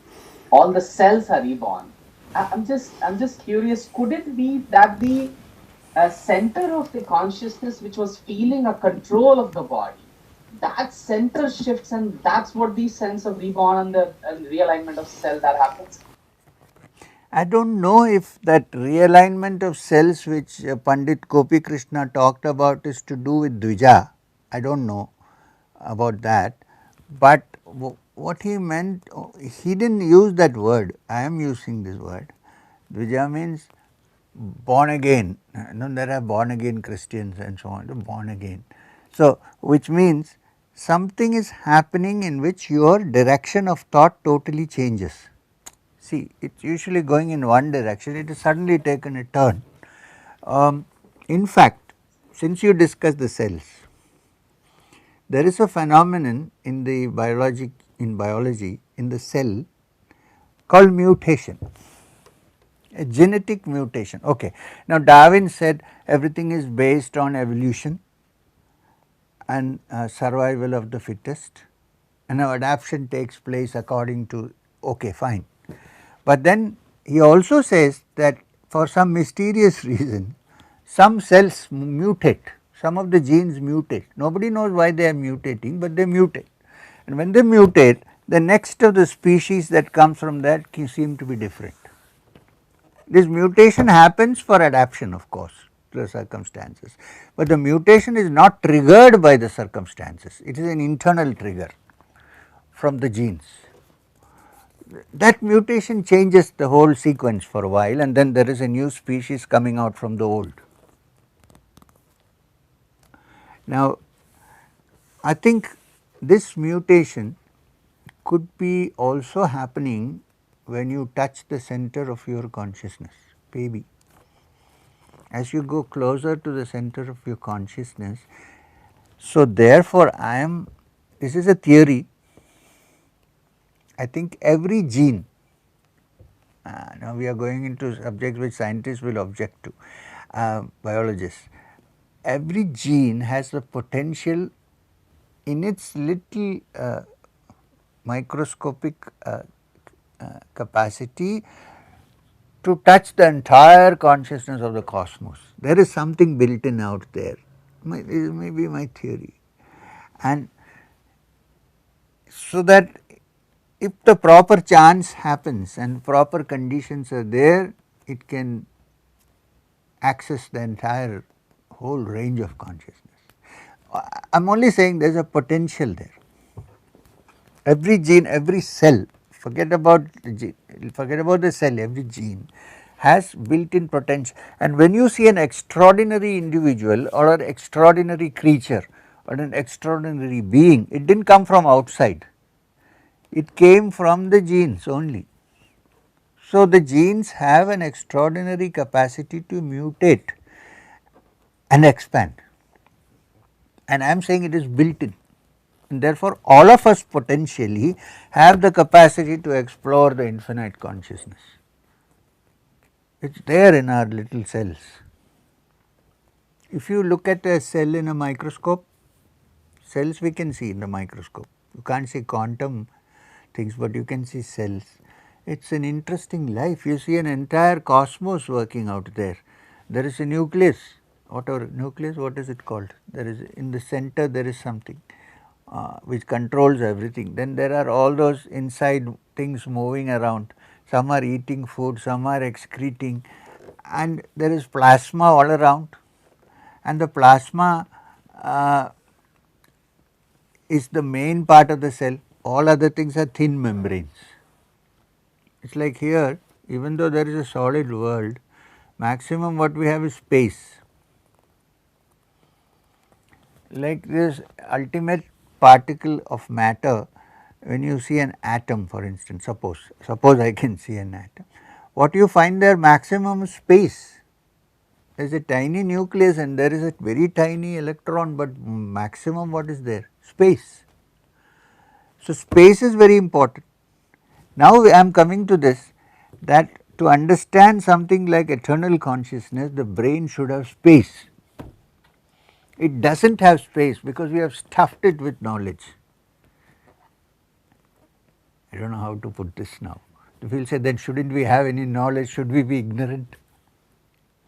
all the cells are reborn. I'm just curious. Could it be that the center of the consciousness, which was feeling a control of the body, that center shifts, and that's what the sense of reborn and realignment of cell that happens. I do not know if that realignment of cells which Pandit Gopi Krishna talked about is to do with Dvija. I do not know about that, but what he meant, he did not use that word, I am using this word. Dvija means born again, there are born again Christians and so on, born again. So, which means something is happening in which your direction of thought totally changes. See, it is usually going in one direction, it is suddenly taken a turn. In fact, since you discussed the cells, there is a phenomenon in the biology in the cell called mutation, a genetic mutation. Okay. Now, Darwin said everything is based on evolution and survival of the fittest, and now adaptation takes place according to, okay, fine. But then he also says that for some mysterious reason, some cells mutate, some of the genes mutate. Nobody knows why they are mutating, but they mutate. And when they mutate, the next of the species that comes from that seem to be different. This mutation happens for adaptation, of course, to the circumstances, but the mutation is not triggered by the circumstances, it is an internal trigger from the genes. That mutation changes the whole sequence for a while, and then there is a new species coming out from the old. Now, I think this mutation could be also happening when you touch the center of your consciousness, maybe. As you go closer to the center of your consciousness, so therefore, this is a theory, I think every gene, now we are going into subjects which scientists will object to, biologists, every gene has the potential in its little microscopic capacity to touch the entire consciousness of the cosmos. There is something built in out there, this may be my theory, and so that if the proper chance happens and proper conditions are there, it can access the entire whole range of consciousness. I am only saying there is a potential there. Every gene, every cell, forget about the cell, every gene has built in potential, and when you see an extraordinary individual or an extraordinary creature or an extraordinary being, it did not come from outside, it came from the genes only. So, the genes have an extraordinary capacity to mutate and expand, and I am saying it is built in, and therefore, all of us potentially have the capacity to explore the infinite consciousness. It is there in our little cells. If you look at a cell in a microscope, cells we can see in the microscope, you can't see quantum things, but you can see cells. It is an interesting life, you see an entire cosmos working out there. There is a nucleus, what is it called? There is, in the center there is something which controls everything. Then there are all those inside things moving around, some are eating food, some are excreting, and there is plasma all around, and the plasma is the main part of the cell, all other things are thin membranes. It is like here, even though there is a solid world, maximum what we have is space. Like this ultimate particle of matter, when you see an atom for instance, suppose I can see an atom, what you find there maximum space. There is a tiny nucleus and there is a very tiny electron, but maximum what is there? Space. So, space is very important. Now, I am coming to this, that to understand something like eternal consciousness, the brain should have space. It does not have space because we have stuffed it with knowledge. I do not know how to put this now. If you will say, then should not we have any knowledge, should we be ignorant?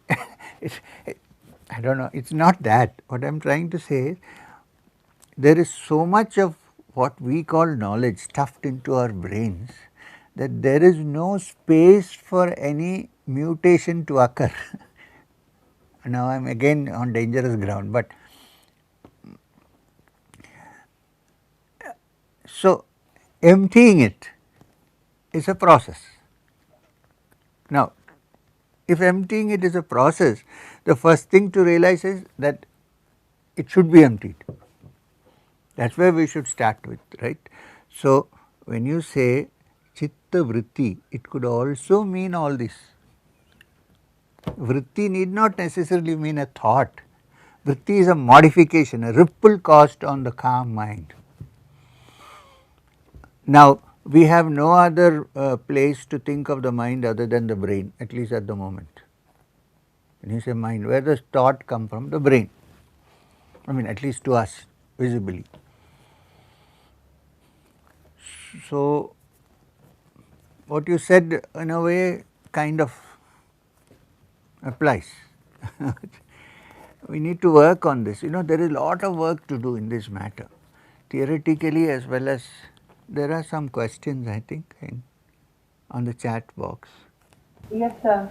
I do not know, it is not that. What I am trying to say is, there is so much of what we call knowledge stuffed into our brains that there is no space for any mutation to occur. Now I am again on dangerous ground, but so emptying it is a process. Now, if emptying it is a process, the first thing to realize is that it should be emptied. That is where we should start with, right. So, when you say chitta vritti, it could also mean all this. Vritti need not necessarily mean a thought. Vritti is a modification, a ripple caused on the calm mind. Now, we have no other place to think of the mind other than the brain, at least at the moment. When you say mind, where does thought come from? The brain. I mean, at least to us, visibly. So, what you said in a way kind of applies. We need to work on this. You know, there is a lot of work to do in this matter, theoretically as well as there are some questions, I think, on the chat box. Yes, sir.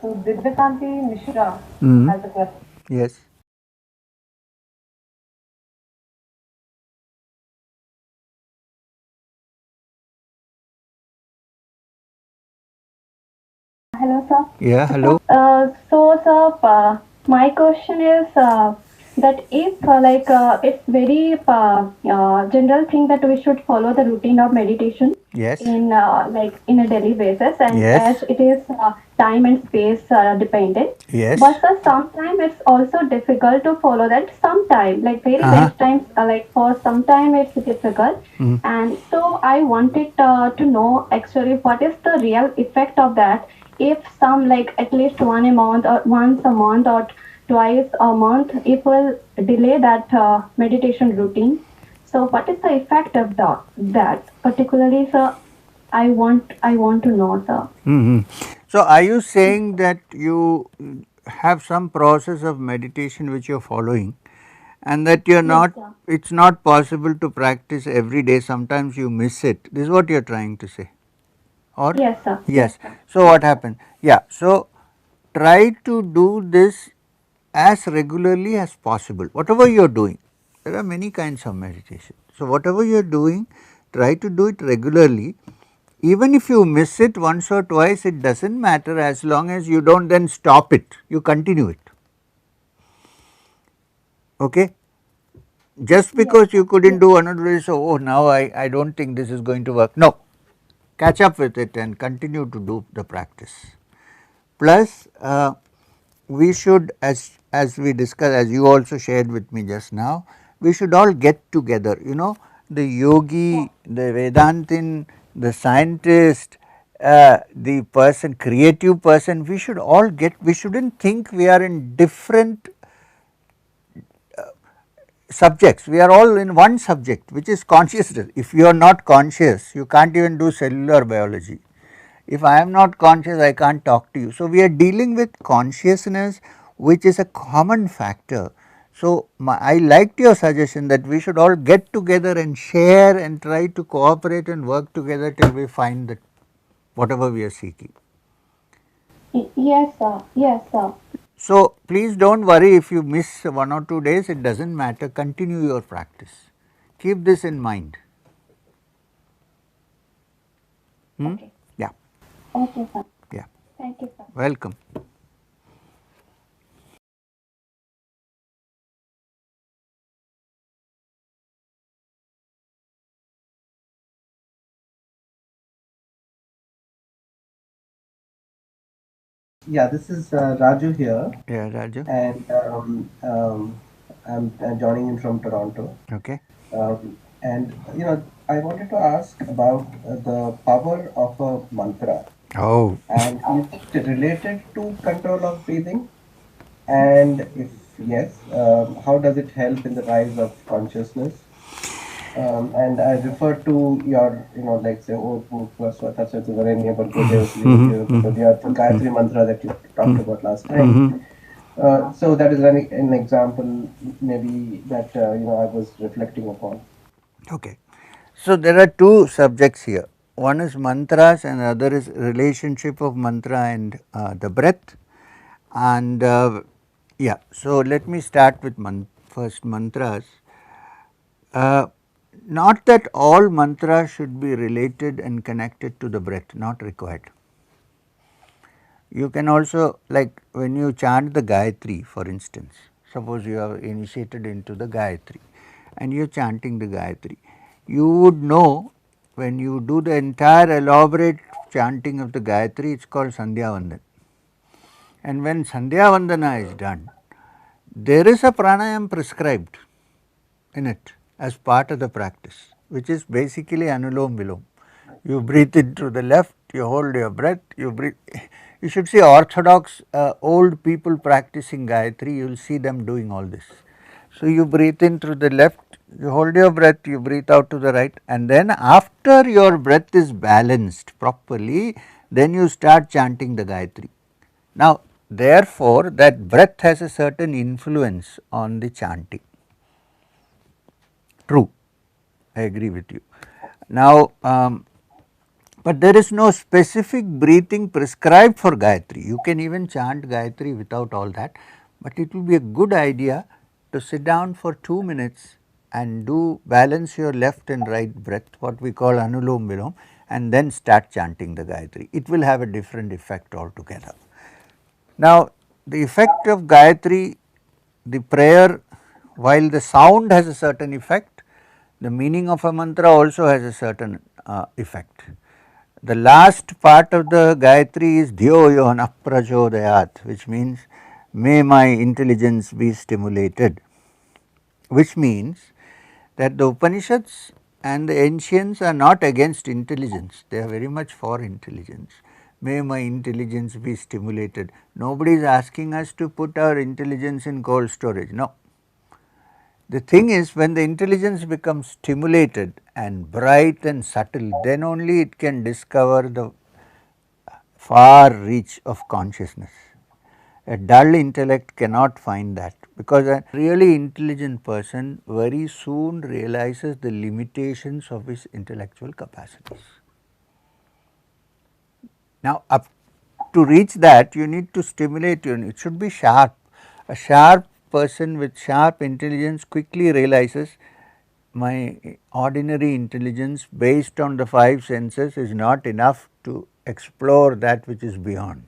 So Divyakanti Mishra has a question. Yes. Hello, sir. Yeah, hello. So, sir, my question is that if it's very general thing that we should follow the routine of meditation Yes. in in a daily basis, and Yes. as it is time and space dependent. Yes. But sir, sometimes it's also difficult to follow that. Sometime, like very less times, for some time it's difficult. And so I wanted to know actually what is the real effect of that. If some at least once a month or twice a month, if we'll delay that meditation routine. So what is the effect of that particularly, sir? I want to know, sir. So, are you saying that you have some process of meditation which you are following and that you are not, sir. it is not possible to practice every day, sometimes you miss it, this is what you are trying to say? Or? Yes, sir. Yes. Sir. So, what happened? Yeah. So, try to do this as regularly as possible, whatever you are doing. There are many kinds of meditation. So, whatever you are doing, try to do it regularly. Even if you miss it once or twice, it does not matter as long as you do not then stop it, you continue it. Okay? Just because you could not do one or two days, so, oh, now I do not think this is going to work. No, catch up with it and continue to do the practice. Plus, we should, as we discussed, as you also shared with me just now, we should all get together. You know, the yogi, the Vedantin, the scientist, the person, creative person, we should all get, we should not think we are in different subjects, we are all in one subject, which is consciousness. If you are not conscious, you can't even do cellular biology. If I am not conscious, I can't talk to you. So, we are dealing with consciousness, which is a common factor. So, I liked your suggestion that we should all get together and share and try to cooperate and work together till we find that whatever we are seeking. Yes, sir. Yes, sir. So, please do not worry if you miss 1 or 2 days, it does not matter, continue your practice. Keep this in mind. Okay. Yeah. Okay, sir. Yeah. Thank you, sir. Welcome. Yeah, this is Raju here. Yeah, Raju. And I'm joining in from Toronto. Okay. And I wanted to ask about the power of a mantra. Oh. And is it related to control of breathing? And if yes, how does it help in the rise of consciousness? And I refer to your, like say, Oh Swata Chaturvarenya Bhargo Devasya, the Gayatri mantra that you talked about last time. So that is an example maybe that I was reflecting upon. Okay. So, there are two subjects here, one is mantras and other is relationship of mantra and the breath, and yeah. So, let me start with first mantras. Uh, Not that all mantras should be related and connected to the breath, not required. You can also, like when you chant the Gayatri for instance, suppose you are initiated into the Gayatri and you are chanting the Gayatri, you would know when you do the entire elaborate chanting of the Gayatri, it is called Sandhya Vandan. And when Sandhya Vandana is done, there is a pranayam prescribed in it as part of the practice, which is basically Anulom Vilom. You breathe in through the left, you hold your breath, you breathe. You should see orthodox old people practicing Gayatri, you will see them doing all this. So, you breathe in through the left, you hold your breath, you breathe out to the right, and then after your breath is balanced properly, then you start chanting the Gayatri. Now, therefore, that breath has a certain influence on the chanting. True, I agree with you. Now, but there is no specific breathing prescribed for Gayatri. You can even chant Gayatri without all that, but it will be a good idea to sit down for 2 minutes and do balance your left and right breath, what we call Anulom Vilom, and then start chanting the Gayatri. It will have a different effect altogether. Now, the effect of Gayatri, the prayer, while the sound has a certain effect, the meaning of a mantra also has a certain effect. The last part of the Gayatri is Dhyo Yon Aprachodayat, which means may my intelligence be stimulated, which means that the Upanishads and the ancients are not against intelligence, they are very much for intelligence. May my intelligence be stimulated. Nobody is asking us to put our intelligence in cold storage, no. The thing is, when the intelligence becomes stimulated and bright and subtle, then only it can discover the far reach of consciousness. A dull intellect cannot find that, because a really intelligent person very soon realizes the limitations of his intellectual capacities. Now, up to reach that, you need to stimulate your, it should be sharp. A sharp person with sharp intelligence quickly realizes my ordinary intelligence based on the 5 senses is not enough to explore that which is beyond.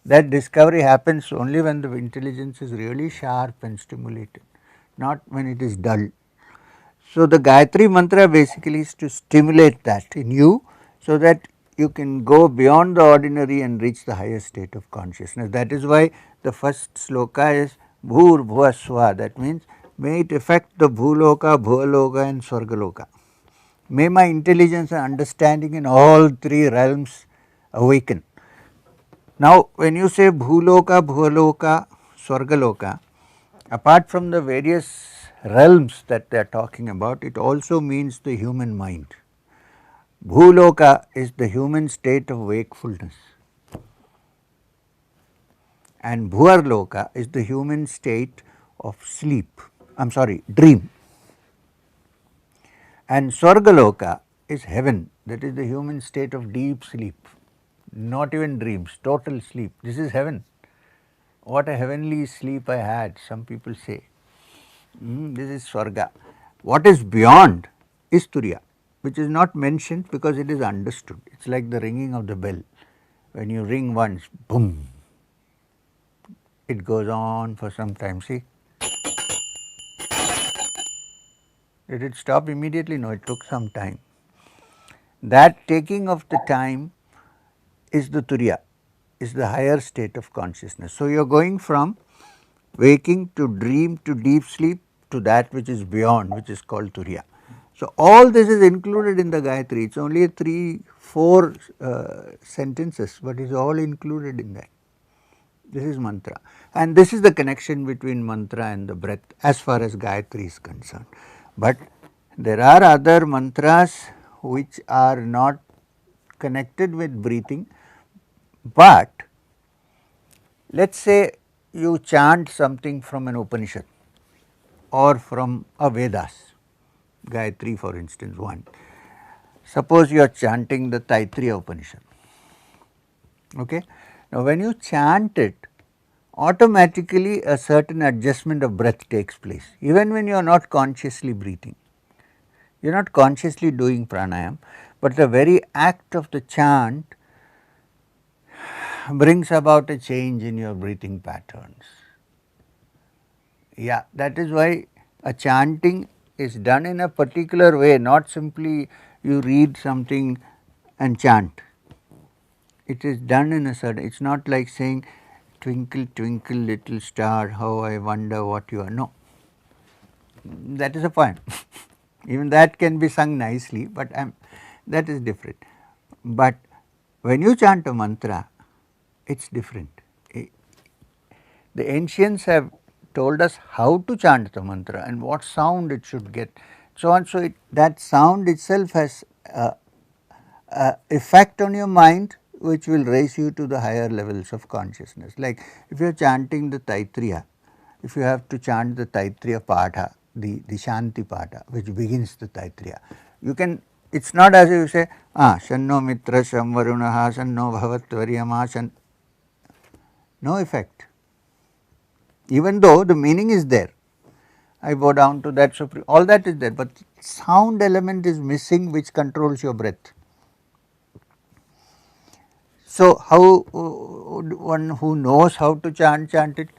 That discovery happens only when the intelligence is really sharp and stimulated, not when it is dull. So, the Gayatri mantra basically is to stimulate that in you, so that you can go beyond the ordinary and reach the highest state of consciousness. That is why the first sloka is Bhur Bhuva Swa, that means may it affect the Bhuloka, Bhuvaloka and Swargaloka. May my intelligence and understanding in all 3 realms awaken. Now, when you say Bhuloka, Bhuvaloka, Swargaloka, apart from the various realms that they are talking about, it also means the human mind. Bhuloka is the human state of wakefulness, and Bhuvarloka is the human state of sleep, I am sorry, dream, and Swargaloka is heaven, that is the human state of deep sleep, not even dreams, total sleep. This is heaven. What a heavenly sleep I had, some people say. This is Swarga. What is beyond is Turiya, which is not mentioned because it is understood. It is like the ringing of the bell. When you ring once, boom, it goes on for some time. See, did it stop immediately? No, it took some time. That taking of the time is the Turiya, is the higher state of consciousness. So, you are going from waking to dream to deep sleep to that which is beyond, which is called Turiya. So, all this is included in the Gayatri. It is only 3-4 sentences, but it is all included in that. This is mantra, and this is the connection between mantra and the breath as far as Gayatri is concerned. But there are other mantras which are not connected with breathing, but let us say you chant something from an Upanishad or from a Vedas, Gayatri for instance one. Suppose you are chanting the Taittiriya Upanishad. Okay. Now, when you chant it, automatically a certain adjustment of breath takes place, even when you are not consciously breathing. You are not consciously doing pranayam, but the very act of the chant brings about a change in your breathing patterns. Yeah, that is why a chanting is done in a particular way, not simply you read something and chant. It is done in a certain, it is not like saying twinkle twinkle little star, how I wonder what you are. No, that is a point. Even that can be sung nicely, but that is different. But when you chant a mantra, it is different. The ancients have told us how to chant the mantra and what sound it should get, so on. So, that sound itself has effect on your mind which will raise you to the higher levels of consciousness. Like if you are chanting the Taittiriya, if you have to chant the Taittiriya Patha, the Shanti Patha which begins the Taittiriya, you can, it is not as if you say, Shanno Mitra Sham Varunaha Shanno Bhavat Varyama Shan, no effect, even though the meaning is there. I bow down to that supreme, all that is there, but sound element is missing which controls your breath. So, how one who knows how to chant it?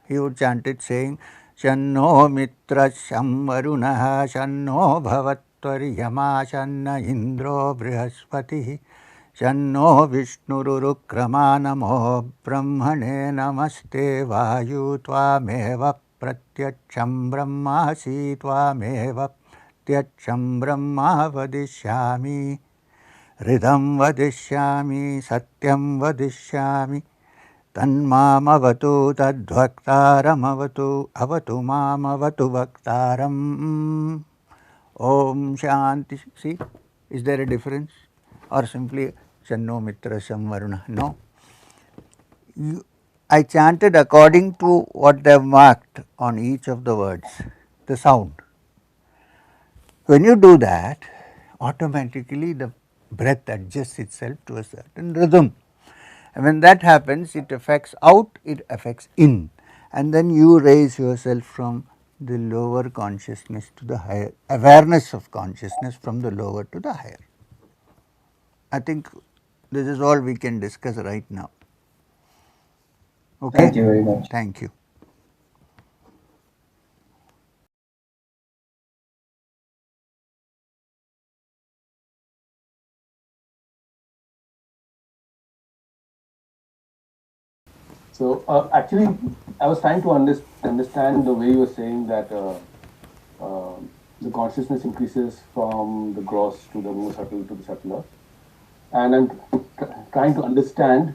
He would chant it saying, Shanno Mitra Sham Varunaha Shanno Bhavatvaryama Shanna Indro Brihaspati Shanno Vishnururukkrama Namo Brahmane Namaste Vayu Tvameva Pratyaksham Brahmasi Tvameva Pratyaksham Brahma Vadishyami Ridham vadishyami satyam vadishyami tanmamavatu tadbhaktaramavatu avatu mamavatu bhaktaram. Om Shanti. See, is there a difference? Or simply Shanno Mitra Sham Varuna? No. I chanted according to what they have marked on each of the words, the sound. When you do that, automatically the breath adjusts itself to a certain rhythm. And when that happens, it affects out, it affects in, and then you raise yourself from the lower consciousness to the higher, awareness of consciousness from the lower to the higher. I think this is all we can discuss right now. Okay? Thank you very much. Thank you. So actually, I was trying to understand the way you were saying that the consciousness increases from the gross to the more subtle to the subtler, and I'm trying to understand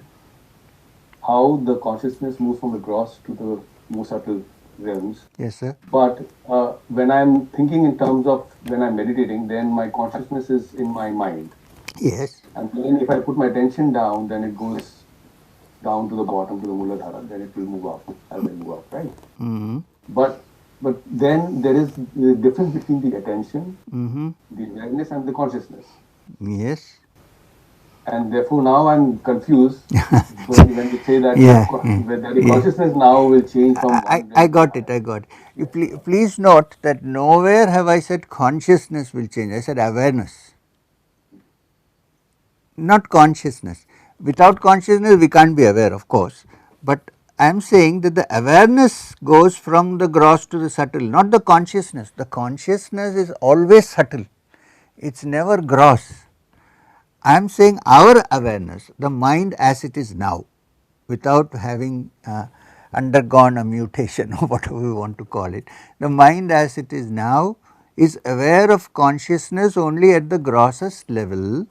how the consciousness moves from the gross to the more subtle realms. Yes, sir. But when I'm thinking in terms of when I'm meditating, then my consciousness is in my mind. Yes. And then if I put my attention down, then it goes down to the bottom to the Muladhara, then it will move up as I move up, right? Mm-hmm. But then there is the difference between the attention, Mm-hmm. the awareness, and the consciousness. Yes. And therefore now I'm confused when you say that the consciousness now will change from one. I got it, I got it. You please note that nowhere have I said consciousness will change, I said awareness, not consciousness. Without consciousness we can't be aware, of course, but I am saying that the awareness goes from the gross to the subtle, not the consciousness. The consciousness is always subtle, it is never gross. I am saying our awareness, the mind as it is now, without having undergone a mutation or whatever we want to call it, the mind as it is now is aware of consciousness only at the grossest level,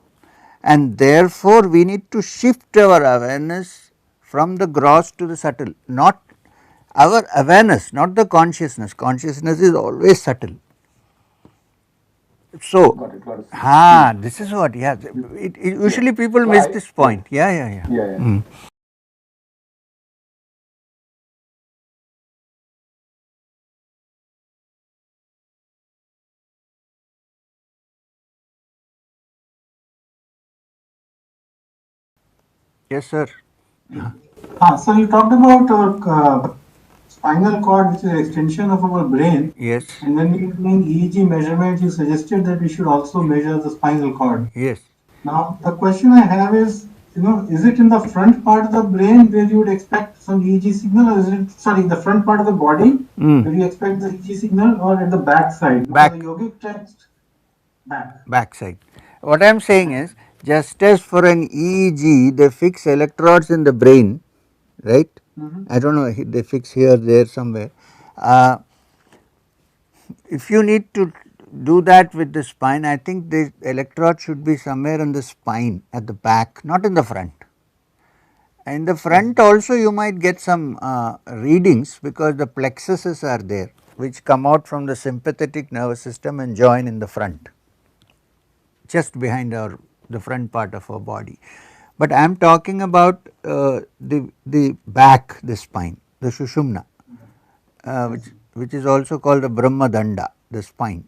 and therefore we need to shift our awareness from the gross to the subtle, not our awareness, not the consciousness. Consciousness is always subtle. So, Got it. this is what, usually people miss this point. Yeah. Yeah. Yes, sir. So you talked about spinal cord, which is an extension of our brain. Yes. And when we were doing EEG measurements, you suggested that we should also measure the spinal cord. Yes. Now, the question I have is, is it in the front part of the brain where you would expect some EEG signal, or is it, sorry, the front part of the body where you expect the EEG signal, or at the back side? Back. The yogic text, back. Backside. What I am saying is, just as for an EEG, they fix electrodes in the brain, right? I don't know, they fix here, there, somewhere. If you need to do that with the spine, I think the electrode should be somewhere in the spine at the back, not in the front. In the front also you might get some readings, because the plexuses are there, which come out from the sympathetic nervous system and join in the front, just behind the front part of our body. But I am talking about the back, the spine, the Shushumna, which is also called the Brahmadanda, the spine.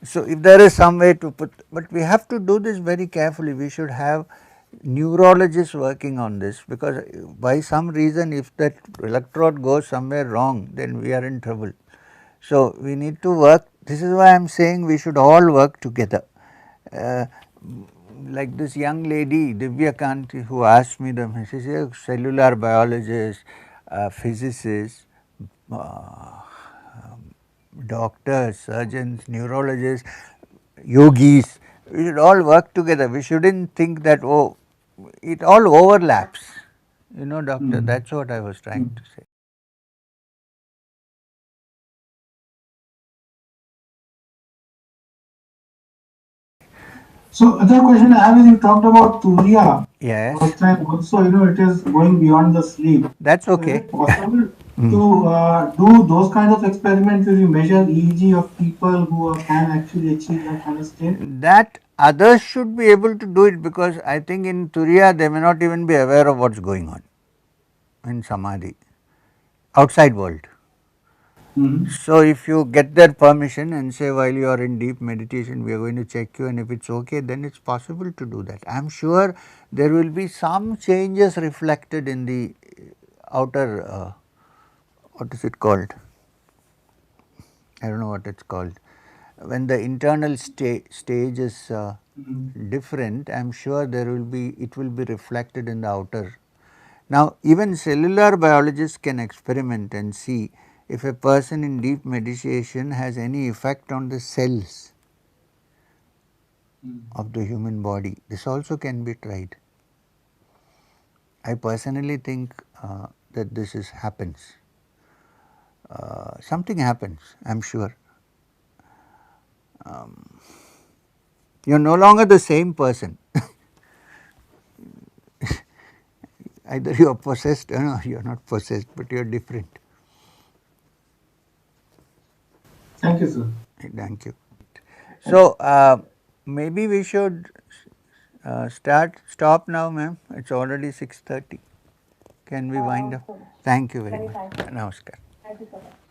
So, if there is some way to put, but we have to do this very carefully. We should have neurologists working on this, because by some reason if that electrode goes somewhere wrong, then we are in trouble. So, we need to work, this is why I am saying we should all work together. Like this young lady Divya Kanti, who asked me, she is a cellular biologist, physicist, doctors, surgeons, neurologists, yogis, we should all work together. We should not think that, oh, it all overlaps, doctor, that is what I was trying to say. So, other question I have is, you talked about Turiya. Yes. Also, it is going beyond the sleep. That is okay. Is it possible to do those kinds of experiments where you measure EEG of people who can actually achieve that kind of state? That others should be able to do it, because I think in Turiya they may not even be aware of what is going on in Samadhi, outside world. So, if you get their permission and say, while you are in deep meditation, we are going to check you, and if it is okay, then it is possible to do that. I am sure there will be some changes reflected in the outer, what is it called? I don't know what it is called. When the internal stage is different, I am sure there will be, it will be reflected in the outer. Now, even cellular biologists can experiment and see if a person in deep meditation has any effect on the cells of the human body. This also can be tried. I personally think that this happens. Something happens, I am sure. You are no longer the same person. Either you are possessed, no, you are not possessed, but you are different. Thank you, sir. Thank you. So, maybe we should stop now, ma'am. It is already 6:30. Can we wind up? Thank you very much. Namaskar. Thank you so much.